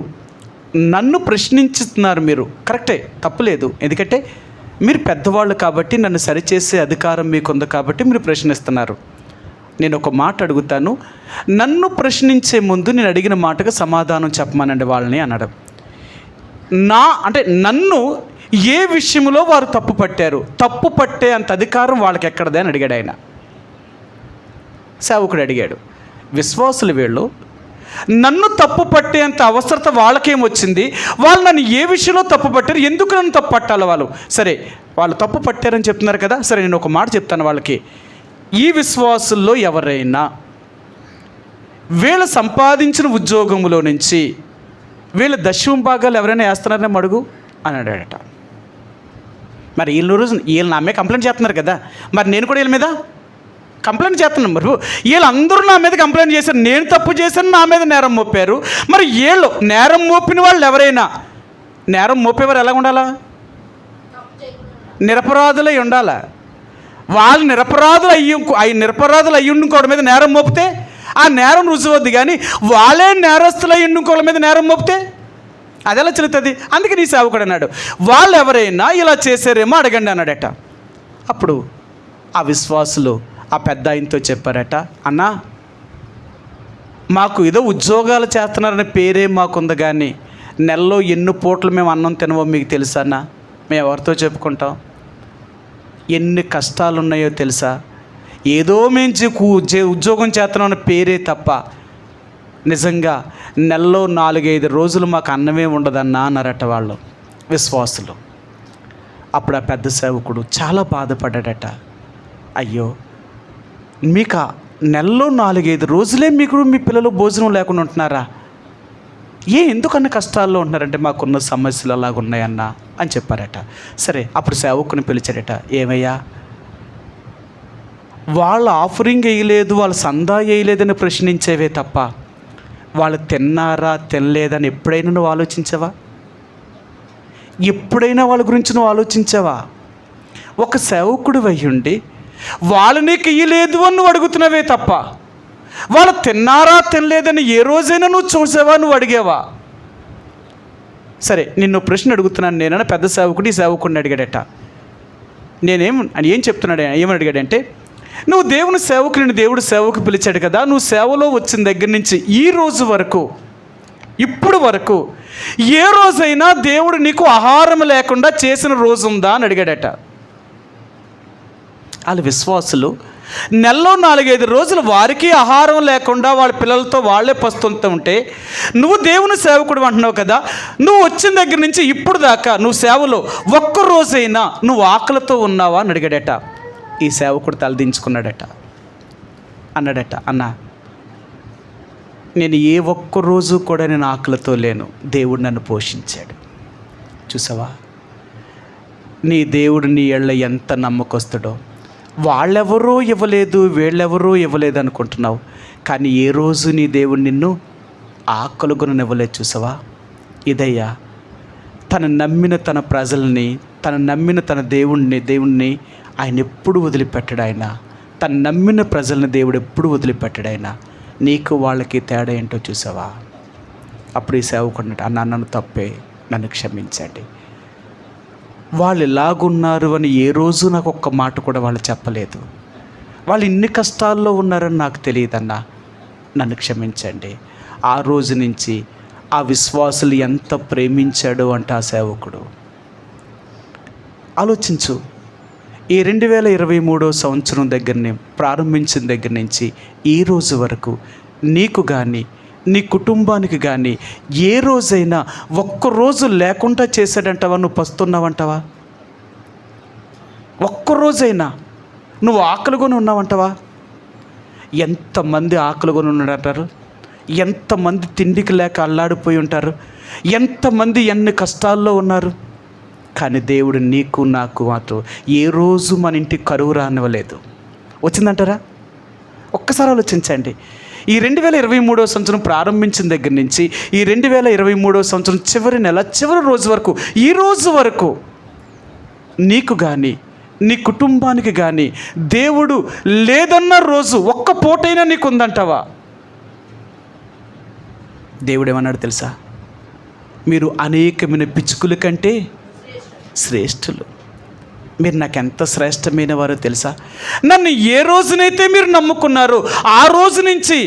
నన్ను ప్రశ్నించుతున్నారు. మీరు కరెక్టే, తప్పులేదు, ఎందుకంటే మీరు పెద్దవాళ్ళు కాబట్టి నన్ను సరిచేసే అధికారం మీకుంది కాబట్టి మీరు ప్రశ్నిస్తున్నారు. నేను ఒక మాట అడుగుతాను, నన్ను ప్రశ్నించే ముందు నేను అడిగిన మాటకు సమాధానం చెప్పమనండి వాళ్ళని అనడం. అంటే నన్ను ఏ విషయంలో వారు తప్పు పట్టారు, తప్పు పట్టే అంత అధికారం వాళ్ళకి ఎక్కడదే అని అడిగాడు ఆయన. సేవకుడు అడిగాడు. విశ్వాసులు వీళ్ళు, నన్ను తప్పు పట్టేంత అవసరత వాళ్ళకేమొచ్చింది? వాళ్ళు నన్ను ఏ విషయంలో తప్పు పట్టారు, ఎందుకు నన్ను తప్పు పట్టాలి వాళ్ళు? సరే, వాళ్ళు తప్పు పట్టారని చెప్తున్నారు కదా, సరే నేను ఒక మాట చెప్తాను వాళ్ళకి. ఈ విశ్వాసుల్లో ఎవరైనా వీళ్ళు సంపాదించిన ఉద్యోగంలో నుంచి వీళ్ళ దశమ భాగాలు ఎవరైనా వేస్తున్నారని అడుగు అని అడిగాడట. మరి వీళ్ళు నా మీద కంప్లైంట్ చేస్తున్నారు కదా, మరి నేను కూడా వీళ్ళ మీద కంప్లైంట్ చేస్తున్నాను. మరి వీళ్ళందరూ నా మీద కంప్లైంట్ చేశారు, నేను తప్పు చేశాను, నా మీద నేరం మోపారు. మరి వీళ్ళు నేరం మోపిన వాళ్ళు ఎవరైనా, నేరం మోపేవారు ఎలా ఉండాలా? నిరపరాధులై ఉండాలా. వాళ్ళు నిరపరాధులు అయ్యి ఉండుకోవడం మీద నేరం మోపితే ఆ నేరం రుజువద్దు. కానీ వాళ్ళే నేరస్తులు అయ్యి ఉండుకోవడం మీద నేరం మోపితే అది ఎలా చెల్లుతుంది? అందుకే నీ సేవకుడు అన్నాడు, వాళ్ళు ఎవరైనా ఇలా చేశారేమో అడగండి అన్నాడట. అప్పుడు ఆ విశ్వాసులు ఆ పెద్ద ఆయనతో చెప్పారట, అన్నా మాకు ఏదో ఉద్యోగాలు చేస్తున్నారనే పేరే మాకుంది, కానీ నెలలో ఎన్ని పూటలు మేము అన్నం తినవో మీకు తెలుసా అన్న? మేము ఎవరితో చెప్పుకుంటాం? ఎన్ని కష్టాలు ఉన్నాయో తెలుసా? ఏదో మేము ఉద్యోగం చేస్తున్నామన్న పేరే తప్ప నిజంగా నెలలో 4-5 రోజులు మాకు అన్నమే ఉండదన్నా అన్నారట వాళ్ళు విశ్వాసులు. అప్పుడు ఆ పెద్ద సేవకుడు చాలా బాధపడ్డాడట. అయ్యో, మీకు నెలలో 4-5 రోజులే మీకు మీ పిల్లలు భోజనం లేకుండా ఉంటున్నారా? ఎందుకన్నా కష్టాల్లో ఉంటున్నారంటే మాకున్న సమస్యలు అలాగున్నాయన్నా అని చెప్పారట. సరే, అప్పుడు సేవకుని పిలిచారట. ఏమయ్యా, వాళ్ళ ఆఫరింగ్ వేయలేదు, వాళ్ళ సందా వేయలేదని ప్రశ్నించేవే తప్ప వాళ్ళు తిన్నారా తినలేదని ఎప్పుడైనా నువ్వు ఆలోచించావా? ఎప్పుడైనా వాళ్ళ గురించి నువ్వు ఆలోచించావా? ఒక సేవకుడు అయ్యుండి వాళ్ళని ఇయ్యలేదు అని నువ్వు అడుగుతున్నావే తప్ప వాళ్ళు తిన్నారా తినలేదని ఏ రోజైనా నువ్వు చూసావా, నువ్వు అడిగావా? సరే, నిన్ను ప్రశ్న అడుగుతున్నాను నేనన్నా. పెద్ద సేవకుడు ఈ సేవకుడిని అడిగాడట. ఏం చెప్తున్నాడు? ఏమని అడిగాడంటే, నువ్వు దేవుని సేవకుని దేవుడు సేవకు పిలిచాడు కదా, నువ్వు సేవలో వచ్చిన దగ్గర నుంచి ఈ రోజు వరకు, ఇప్పుడు వరకు ఏ రోజైనా దేవుడు నీకు ఆహారం లేకుండా చేసిన రోజు ఉందా అని అడిగాడట. వాళ్ళ విశ్వాసులు నెలలో 4-5 రోజులు వారికి ఆహారం లేకుండా వాళ్ళ పిల్లలతో వాళ్ళే పస్తుంటూ ఉంటే, నువ్వు దేవుని సేవకుడు అంటున్నావు కదా, నువ్వు వచ్చిన దగ్గర నుంచి ఇప్పుడు దాకా నువ్వు సేవలో ఒక్కరోజైనా నువ్వు ఆకలితో ఉన్నావా అని అడిగాడట. ఈ సేవకుడు తలదించుకున్నాడట. అన్నాడట, అన్నా నేను ఏ ఒక్కరోజు కూడా నేను ఆకలితో లేను, దేవుడు నన్ను పోషించాడు. చూసావా, నీ దేవుడు నీ ఏళ్ళ ఎంత నమ్మకస్తుడో. వాళ్ళెవరో ఇవ్వలేదు, వీళ్ళెవరో ఇవ్వలేదు అనుకుంటున్నావు, కానీ ఏ రోజు నీ దేవుడు నిన్ను ఆకలిగొననివ్వలేదు. చూసావా, ఇదయ్యా తను నమ్మిన తన ప్రజల్ని, తను నమ్మిన తన దేవుణ్ణి ఆయన ఎప్పుడు వదిలిపెట్టడు. ఆయన తను నమ్మిన ప్రజల్ని దేవుడు ఎప్పుడు వదిలిపెట్టడు. ఆయన నీకు వాళ్ళకి తేడా ఏంటో చూసావా? అప్పుడు ఈ సేవకుడు అన్నా, నన్ను తప్పే, నన్ను క్షమించండి, వాళ్ళు ఎలాగున్నారు అని ఏ రోజు నాకు ఒక్క మాట కూడా వాళ్ళు చెప్పలేదు, వాళ్ళు ఇన్ని కష్టాల్లో ఉన్నారని నాకు తెలియదన్నా, నన్ను క్షమించండి. ఆ రోజు నుంచి ఆ విశ్వాసులు ఎంత ప్రేమించాడో అంటే ఆ సేవకుడు. ఆలోచించు, ఈ 2023వ సంవత్సరం ప్రారంభించిన దగ్గర నుంచి ఈ రోజు వరకు నీకు కానీ నీ కుటుంబానికి కానీ ఏ రోజైనా ఒక్కరోజు లేకుండా చేశాడంటావా? నువ్వు పస్తున్నావంటావా? ఒక్కరోజైనా నువ్వు ఆకలిగొని ఉన్నావంటావా? ఎంతమంది ఆకలిగొని ఉన్నాడంటారు, ఎంతమంది తిండికి లేక అల్లాడిపోయి ఉంటారు, ఎంతమంది ఎన్ని కష్టాల్లో ఉన్నారు. కానీ దేవుడు నీకు నాకు మాత్రం ఏ రోజు మన ఇంటికి కరువు రానివ్వలేదు. వచ్చిందంటారా? ఒక్కసారి ఆలోచించండి. ఈ 2023వ సంవత్సరం ప్రారంభించిన దగ్గర నుంచి ఈ 2023వ సంవత్సరం చివరి నెల చివరి రోజు వరకు, ఈ రోజు వరకు నీకు కానీ నీ కుటుంబానికి కానీ దేవుడు లేదన్న రోజు ఒక్క పూటైనా నీకు ఉందంటావా? దేవుడు ఏమన్నాడు తెలుసా? మీరు అనేకమైన పిచ్చుకుల కంటే శ్రేష్ఠులు. మీరు నాకు ఎంత శ్రేష్టమైన వారో తెలుసా? నన్ను ఏ రోజునైతే మీరు నమ్ముకున్నారో ఆ రోజు నుంచి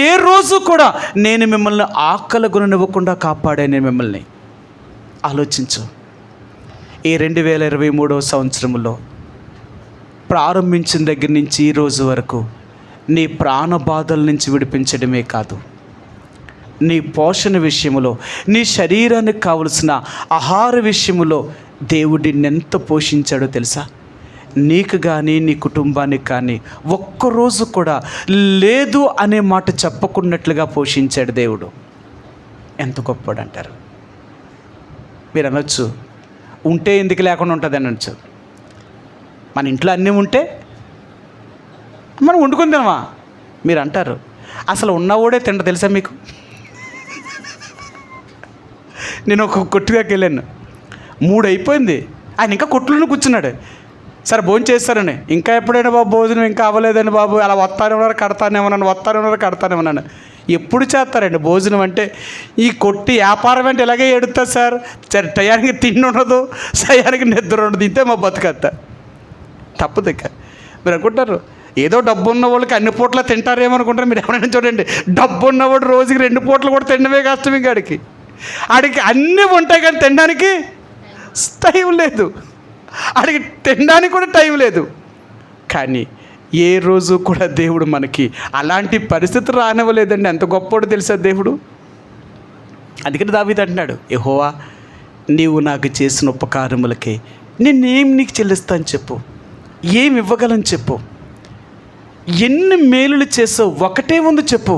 ఏ రోజు కూడా నేను మిమ్మల్ని ఆకలి కొననివ్వకుండా కాపాడాను మిమ్మల్ని. ఆలోచించు. ఈ 2023వ సంవత్సరంలో ప్రారంభించిన దగ్గర నుంచి ఈ రోజు వరకు నీ ప్రాణ బాధల నుంచి విడిపించడమే కాదు, నీ పోషణ విషయంలో, నీ శరీరానికి కావలసిన ఆహార విషయంలో దేవుడు నిన్నెంత పోషించాడో తెలుసా? నీకు కానీ నీ కుటుంబానికి కానీ ఒక్కరోజు కూడా లేదు అనే మాట చెప్పకున్నట్లుగా పోషించాడు దేవుడు. ఎంత గొప్పడు అంటారు. మీరు అనొచ్చు, ఉంటే ఎందుకు లేకుండా ఉంటుంది అనొచ్చు. మన ఇంట్లో అన్నీ ఉంటే మనం వండుకొని తినమా? మీరు అంటారు, అసలు ఉన్నవాడే తింట తెలుసా మీకు? నేను ఒక కొట్టుగాకి వెళ్ళాను, 3 అయిపోయింది, ఆయన ఇంకా కొట్టులోనే కూర్చున్నాడు. సరే భోజనం చేస్తారని, ఇంకా ఎప్పుడైనా బాబు భోజనం ఇంకా అవ్వలేదని బాబు, అలా వస్తానేమన్నారు కడతానేమన్నాను. ఎప్పుడు చేస్తారండి భోజనం అంటే? ఈ కొట్టి వ్యాపారం అంటే ఇలాగే ఎడుతుంది సార్. సరే టయానికి తిండి ఉండదు, టయానికి నిద్ర ఉండదు, ఇంతే మా బతుకత్త. తప్పదు. ఇక మీరు అనుకుంటారు ఏదో డబ్బు ఉన్న వాళ్ళకి అన్ని పూట్ల తింటారేమో అనుకుంటారు. మీరు ఎవరైనా చూడండి, డబ్బు ఉన్నవాడు రోజుకి 2 పూటలు కూడా తినడమే కష్టం. ఇంకా ఆడికి అన్నీ ఉంటాయి కానీ తినడానికి టైం లేదు. ఆడికి తినడానికి కూడా టైం లేదు. కానీ ఏ రోజు కూడా దేవుడు మనకి అలాంటి పరిస్థితి రానివ్వలేదండి. ఎంత గొప్పవాడు తెలుసా దేవుడు. అందుకని దావీదు అంటున్నాడు, యెహోవా నీవు నాకు చేసిన ఉపకారములకి నేనేం నీకు చెల్లిస్తాను చెప్పు, ఏమి ఇవ్వగలను చెప్పు, ఎన్ని మేలులు చేసావు ఒకటే ఉంది చెప్పు.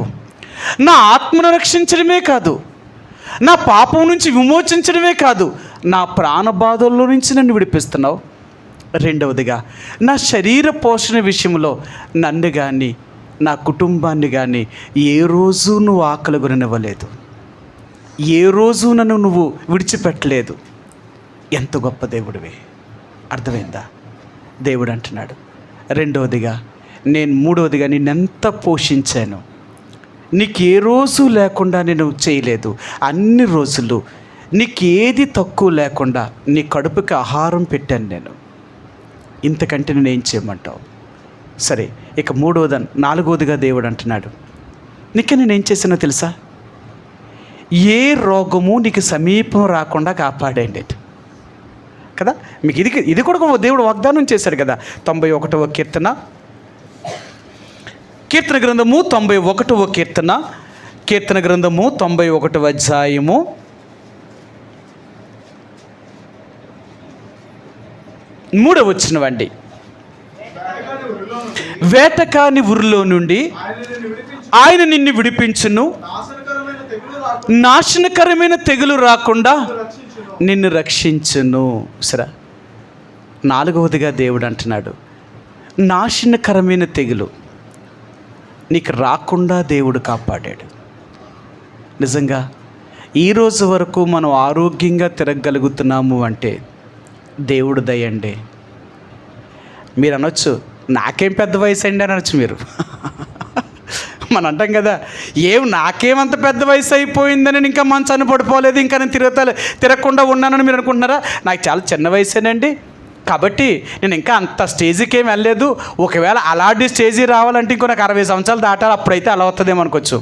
నా ఆత్మను రక్షించడమే కాదు, నా పాపం నుంచి విమోచించడమే కాదు, నా ప్రాణబాధల్లో నుంచి నన్ను విడిపిస్తున్నావు. రెండవదిగా నా శరీర పోషణ విషయంలో నన్ను కానీ నా కుటుంబాన్ని కానీ ఏ రోజు నువ్వు ఆకలి కొననివ్వలేదు, ఏ రోజు నన్ను నువ్వు విడిచిపెట్టలేదు. ఎంత గొప్ప దేవుడివి. అర్థమైందా? దేవుడు అంటున్నాడు. మూడవదిగా నిన్నెంత పోషించాను, నీకు ఏ రోజు లేకుండా నేను చేయలేదు. అన్ని రోజులు నీకు ఏది తక్కువ లేకుండా నీ కడుపుకి ఆహారం పెట్టాను నేను. ఇంతకంటే నేను ఏం చేయమంటావు? సరే, ఇక 4వదిగా దేవుడు అంటున్నాడు, నీకే నేనేం చేసినా తెలుసా? ఏ రోగము నీకు సమీపం రాకుండా కాపాడండి కదా. మీకు ఇది కూడా దేవుడు వాగ్దానం చేశాడు కదా. 91వ కీర్తన గ్రంథము 91వ కీర్తన గ్రంథము 91వ అధ్యాయము 3వ వచనం. వేటకాని ఊరిలో నుండి ఆయన నిన్ను విడిపించును, నాశనకరమైన తెగులు రాకుండా నిన్ను రక్షించును. సరే, 4వదిగా దేవుడు అంటున్నాడు, నాశనకరమైన తెగులు నీకు రాకుండా దేవుడు కాపాడాడు. నిజంగా ఈరోజు వరకు మనం ఆరోగ్యంగా తిరగగలుగుతున్నాము అంటే దేవుడు దయండి. మీరు అనొచ్చు, నాకేం పెద్ద వయసు అండి అని అనొచ్చు మీరు. మనం అంటాం కదా, నాకేమంత పెద్ద వయసు అయిపోయిందని ఇంకా మంచాన్ని పడిపోలేదు, ఇంకా నేను తిరగకుండా ఉన్నానని మీరు అనుకుంటున్నారా? నాకు చాలా చిన్న వయసేనండి, కాబట్టి నేను ఇంకా అంత స్టేజ్కి ఏమి వెళ్ళలేదు. ఒకవేళ అలాంటి స్టేజీ రావాలంటే ఇంకో నాకు 60 సంవత్సరాలు దాటాలి, అప్పుడైతే అలా అవుతుందేమో అనుకోవచ్చు.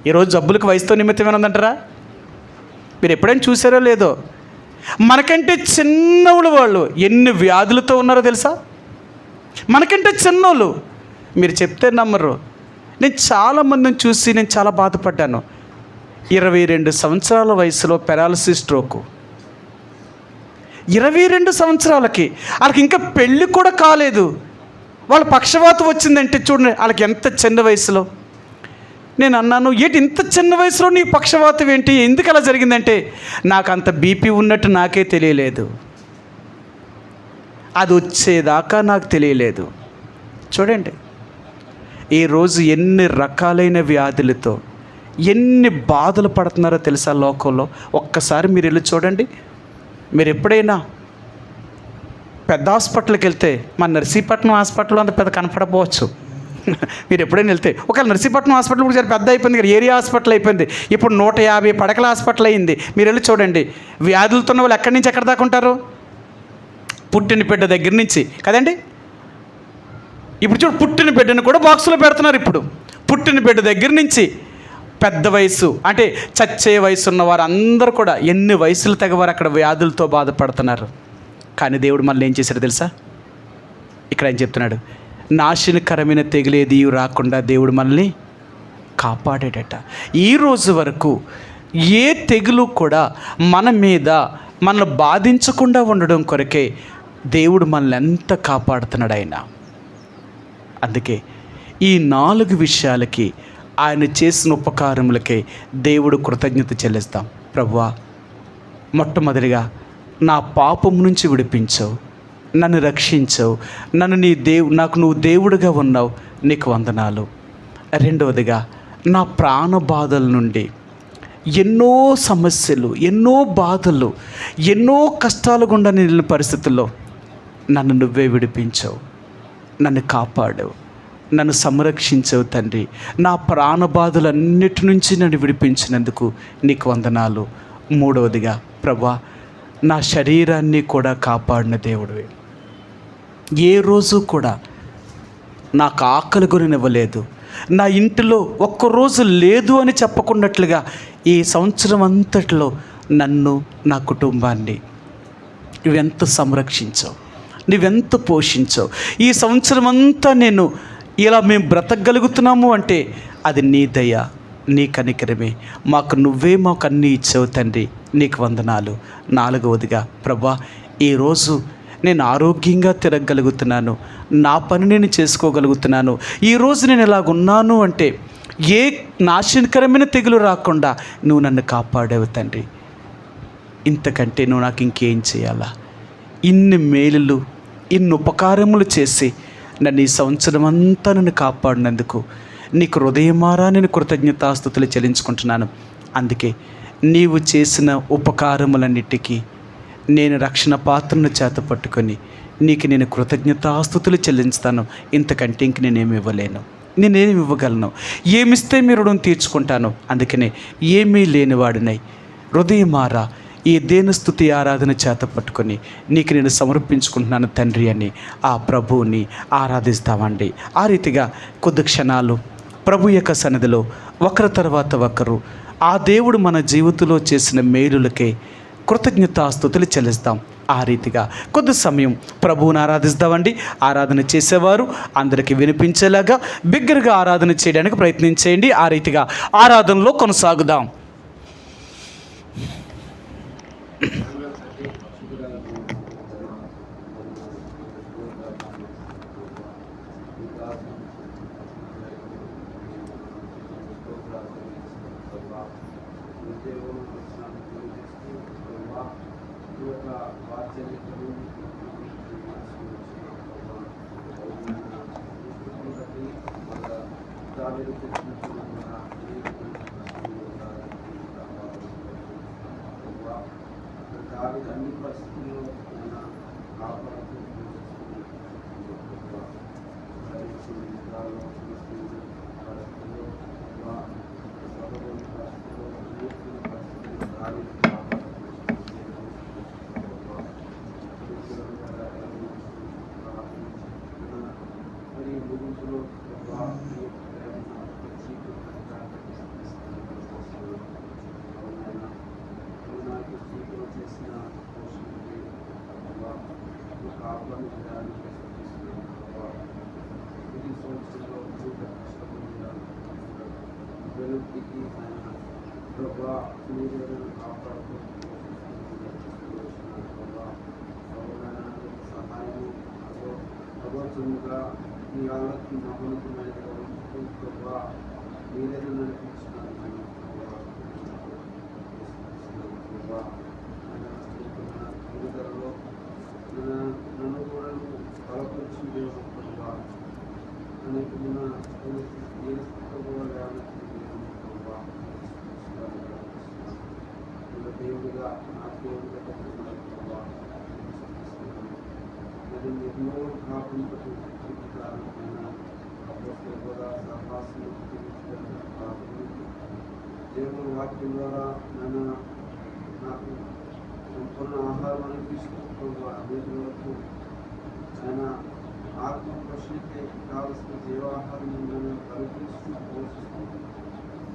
ఈరోజు జబ్బులకు వయసుతో నిమిత్తమేనంటారా? మీరు ఎప్పుడైనా చూసారో లేదో, మనకంటే చిన్నవాళ్ళు వాళ్ళు ఎన్ని వ్యాధులతో ఉన్నారో తెలుసా? మనకంటే చిన్నోళ్ళు. మీరు చెప్తే నమ్మరు. నేను చాలామందిని చూసి నేను చాలా బాధపడ్డాను. 22 సంవత్సరాల వయసులో పెరాలసిస్ స్ట్రోకు, 22 సంవత్సరాలకి వాళ్ళకి ఇంకా పెళ్ళి కూడా కాలేదు, వాళ్ళ పక్షవాతం వచ్చిందంటే చూడండి వాళ్ళకి ఎంత చిన్న వయసులో. నేను అన్నాను, ఇంత చిన్న వయసులో నీ పక్షవాతం ఏంటి, ఎందుకు అలా జరిగిందంటే నాకు అంత బీపీ ఉన్నట్టు నాకే తెలియలేదు, అది వచ్చేదాకా నాకు తెలియలేదు. చూడండి ఈరోజు ఎన్ని రకాలైన వ్యాధులతో ఎన్ని బాధలు పడుతున్నారో తెలుసా లోకంలో. ఒక్కసారి మీరు వెళ్ళి చూడండి. మీరు ఎప్పుడైనా పెద్ద హాస్పిటల్కి వెళ్తే, మన నర్సీపట్నం హాస్పిటల్లో అంత పెద్ద కనపడకపోవచ్చు. మీరు ఎప్పుడైనా వెళ్తే, ఒకవేళ నర్సీపట్నం హాస్పిటల్ కూడా పెద్ద అయిపోయింది కదా, ఏరియా హాస్పిటల్ అయిపోయింది, ఇప్పుడు 150 పడకల హాస్పిటల్ అయింది. మీరు వెళ్ళి చూడండి, వ్యాధులతో ఉన్న వాళ్ళు ఎక్కడి నుంచి ఎక్కడి దాకా ఉంటారు? పుట్టిన బిడ్డ దగ్గర నుంచి కదండి. ఇప్పుడు చూడు, పుట్టిన బిడ్డను కూడా బాక్సులో పెడుతున్నారు. ఇప్పుడు పుట్టిన బిడ్డ దగ్గర నుంచి పెద్ద వయసు అంటే చచ్చే వయసు ఉన్న వారు అందరూ కూడా ఎన్ని వయసులు తెగవారు అక్కడ వ్యాధులతో బాధపడుతున్నారు. కానీ దేవుడు మళ్ళీ ఏం చేశాడు తెలుసా? ఇక్కడ ఆయన చెప్తున్నాడు, నాశనకరమైన తెగులేది రాకుండా దేవుడు మనల్ని కాపాడాడట. ఈ రోజు వరకు ఏ తెగులు కూడా మన మీద మనల్ని బాధించకుండా ఉండడం కొరకే దేవుడు మనల్ని ఎంత కాపాడుతున్నాడు ఆయన. అందుకే ఈ 4 విషయాలకి, ఆయన చేసిన ఉపకారములకే దేవుడు కృతజ్ఞత చెల్లిస్తాం. ప్రభువా, మొట్టమొదటిగా నా పాపం నుంచి విడిపించావు, నన్ను రక్షించావు, నన్ను నాకు నువ్వు దేవుడిగా ఉన్నావు, నీకు వందనాలు. రెండవదిగా నా ప్రాణ బాధల నుండి, ఎన్నో సమస్యలు, ఎన్నో బాధలు, ఎన్నో కష్టాలు గుండా నిలిచిన పరిస్థితుల్లో నన్ను నువ్వే విడిపించావు, నన్ను కాపాడావు, నన్ను సంరక్షించావు తండ్రి. నా ప్రాణ బాధలన్నిటి నుంచి నన్ను విడిపించినందుకు నీకు వందనాలు. మూడవదిగా ప్రభా, నా శరీరాన్ని కూడా కాపాడిన దేవుడివి. ఏ రోజు కూడా నాకు ఆకలి కొనివ్వలేదు, నా ఇంటిలో ఒక్కరోజు లేదు అని చెప్పకున్నట్లుగా ఈ సంవత్సరం అంతట్లో నన్ను, నా కుటుంబాన్ని నువ్వెంత సంరక్షించావు, నువ్వెంత పోషించావు. ఈ సంవత్సరం అంతా నేను ఇలా మేము బ్రతకగలుగుతున్నాము అంటే అది నీ దయ, నీ కనికరమే. మాకు అన్నీ ఇచ్చావు తండ్రి, నీకు వందనాలు. నాలుగవదిగా ప్రభా, ఈరోజు నేను ఆరోగ్యంగా తిరగగలుగుతున్నాను, నా పని నేను చేసుకోగలుగుతున్నాను. ఈరోజు నేను ఇలాగున్నాను అంటే ఏ నాశనకరమైన తెగులు రాకుండా నువ్వు నన్ను కాపాడావు తండ్రి. ఇంతకంటే నువ్వు నాకు ఇంకేం చేయాలా? ఇన్ని మేలులు, ఇన్ని ఉపకారములు చేసి నన్ను ఈ సంవత్సరం అంతా నన్ను కాపాడినందుకు నీకు హృదయమారా నేను కృతజ్ఞతాస్తుతులు చెల్లించుకుంటున్నాను. అందుకే నీవు చేసిన ఉపకారములన్నిటికీ నేను రక్షణ పాత్రను చేత పట్టుకొని నీకు నేను కృతజ్ఞతాస్తుతులు చెల్లించుతాను. ఇంతకంటే ఇంక నేనేమి ఇవ్వలేను, నేనేమి ఇవ్వగలను? ఏమిస్తే మీ రుణం తీర్చుకుంటాను. అందుకనే ఏమీ లేనివాడినై హృదయమారా ఈ దేనస్తుతి ఆరాధన చేత పట్టుకొని నీకు నేను సమర్పించుకుంటున్నాను తండ్రి అని ఆ ప్రభువుని ఆరాధిస్తామండి. ఆ రీతిగా కొద్ది క్షణాలు ప్రభు యొక్క సన్నిధిలో ఒకరి తర్వాత ఒకరు ఆ దేవుడు మన జీవితంలో చేసిన మేలులకే కృతజ్ఞతాస్తుతులు చెల్లిస్తాం. ఆ రీతిగా కొద్ది సమయం ప్రభువుని ఆరాధిస్తామండి. ఆరాధన చేసేవారు అందరికీ వినిపించేలాగా బిగ్గరగా ఆరాధన చేయడానికి ప్రయత్నించేయండి. ఆ రీతిగా ఆరాధనలో కొనసాగుదాం. అన్ని పరిస్థితుల్లో కాపాడుతూ సహాయం భగవత్తుగా మీ వాళ్ళకి నమ్మకమైన మీరేదో నడిపించినారు. నన్ను కూడా బలపరిచి దేవుడు అనేకమైన దేవుడిగా నా దేవుడిగా నేను ఎన్నో కాకుండా జీవితాలైన కూడా సహవాసం దేవుని వాక్యం ద్వారా నాకు సంపూర్ణ ఆహారం అనిపిస్తూ ప్రభు వీటి వరకు ఆయన ఆత్మ పోషణకి కావలసిన జీవాహారం నేను కల్పిస్తూ పోషిస్తూ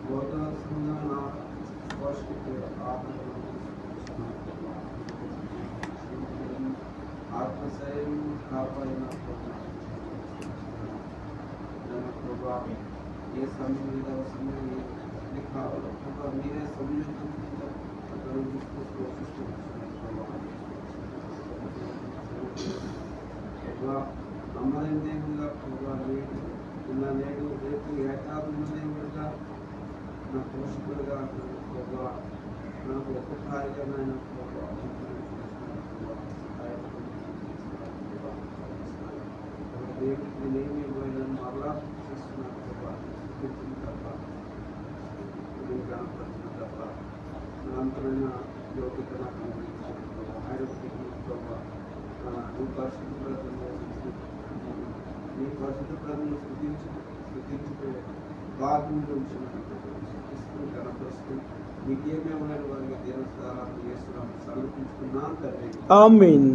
బోధన పోషణకి ఆహారం ఆత్మశైలం కాపాడిన ప్రభా ఏ సమయం మీద సమయం ఏది కావాలో ప్రభా మీరే సమయం ప్రభా నమ్మదైన దేవుడుగా ప్రభా నేడు ఇలా నేడు రేపు ఏకాదమ దేవుడుగా నా పోషకుడుగా ప్రభా నాకు ఒక్కసారిగా నాయన ప్రభా దేవుడికి నేనేమి ఇవ్వలేను మరలా చేస్తున్నాను ప్రభా తప్ప కనపడుతున్న తప్ప అంతమైన యోగ్యత నాకు ఆరోగ్యం ప్రభా నీ పరిశుద్ధ ప్రజలను స్థుతించుకునే భాగ్యంలో స్థుతిస్తూ కనపరుస్తూ నీకేమేమైనా వారికి దేవస్థానాలు చేస్తున్నాం సమర్పించుకున్నాను తండ్రి. ఆమేన్.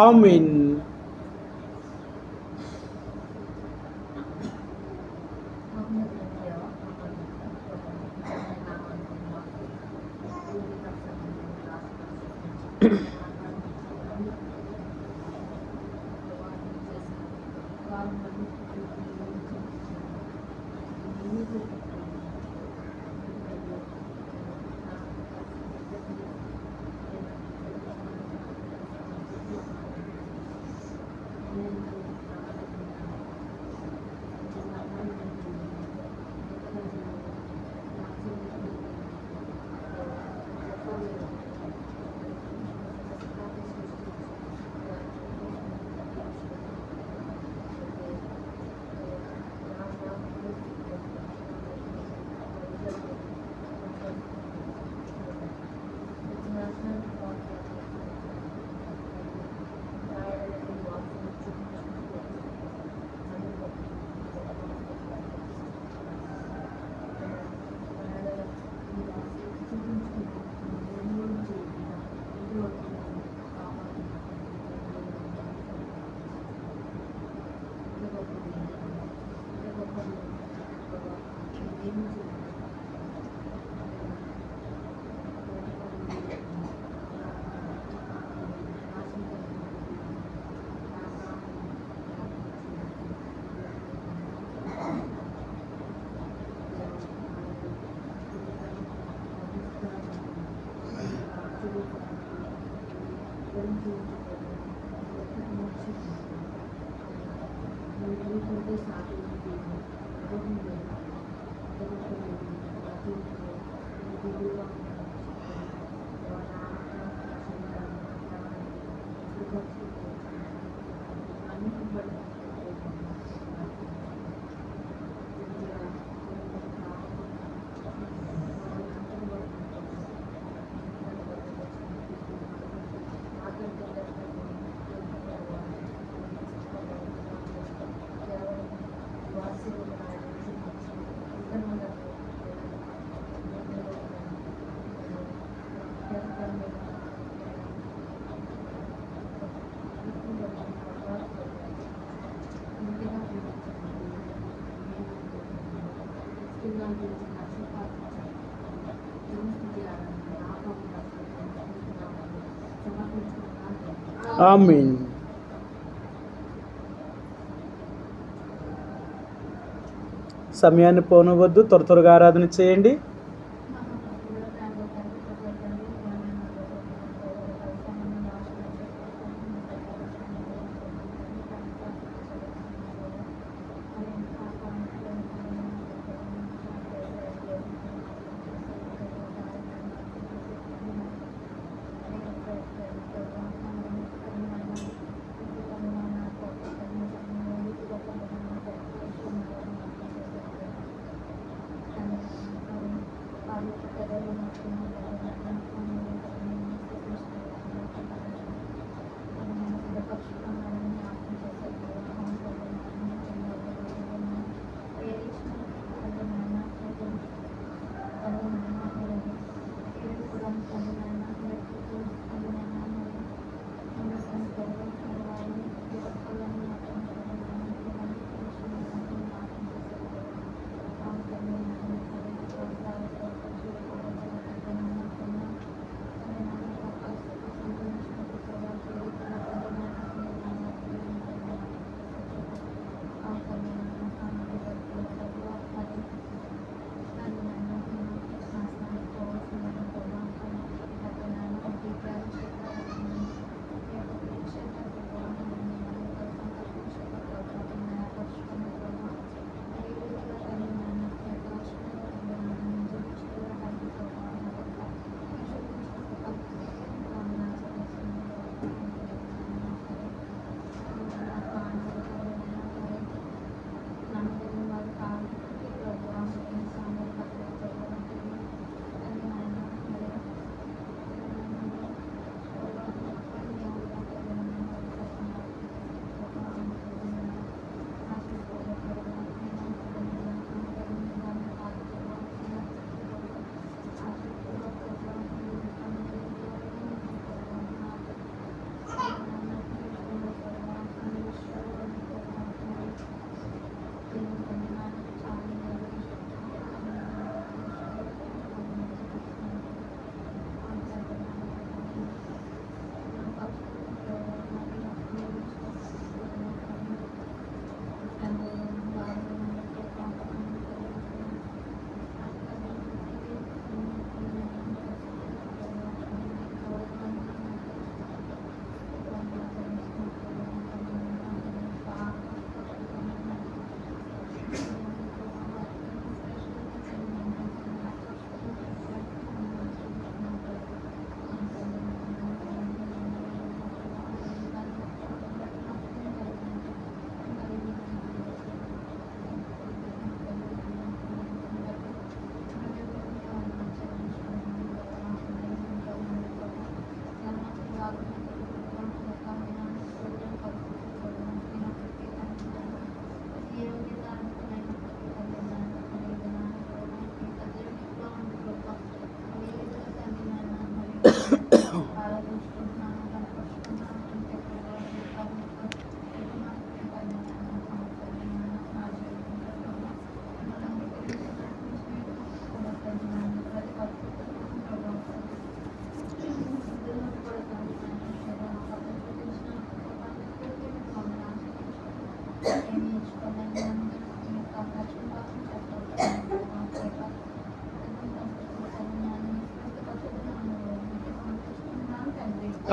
ఆమేన్. ఆమేన్. సమయాన్ని పోనవద్దు, త్వరగా ఆరాధన చేయండి.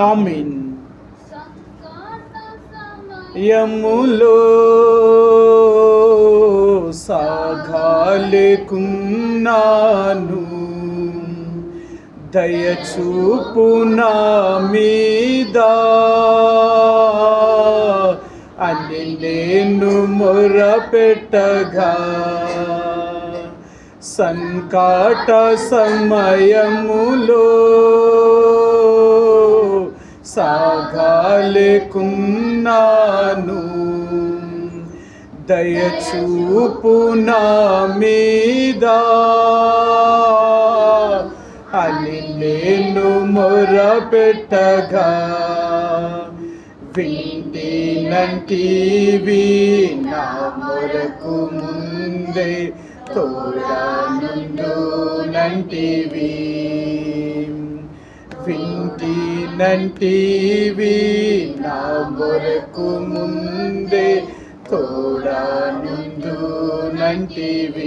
ఆమేన్. యములో సాగాలేకున్నాను, దయచూపు నా మీద అని నేను మొరపెట్టగా, సంకట సమయములో సాగాలేకున్నాను, దయచూపు నా మీద అని నేను మొరపెట్టగా, వింటినంటివి నా మొరకు ముందే తోడనుండునంటివి, వింటినంటివి నా మొరకు ముందే తోడనుండునంటివి.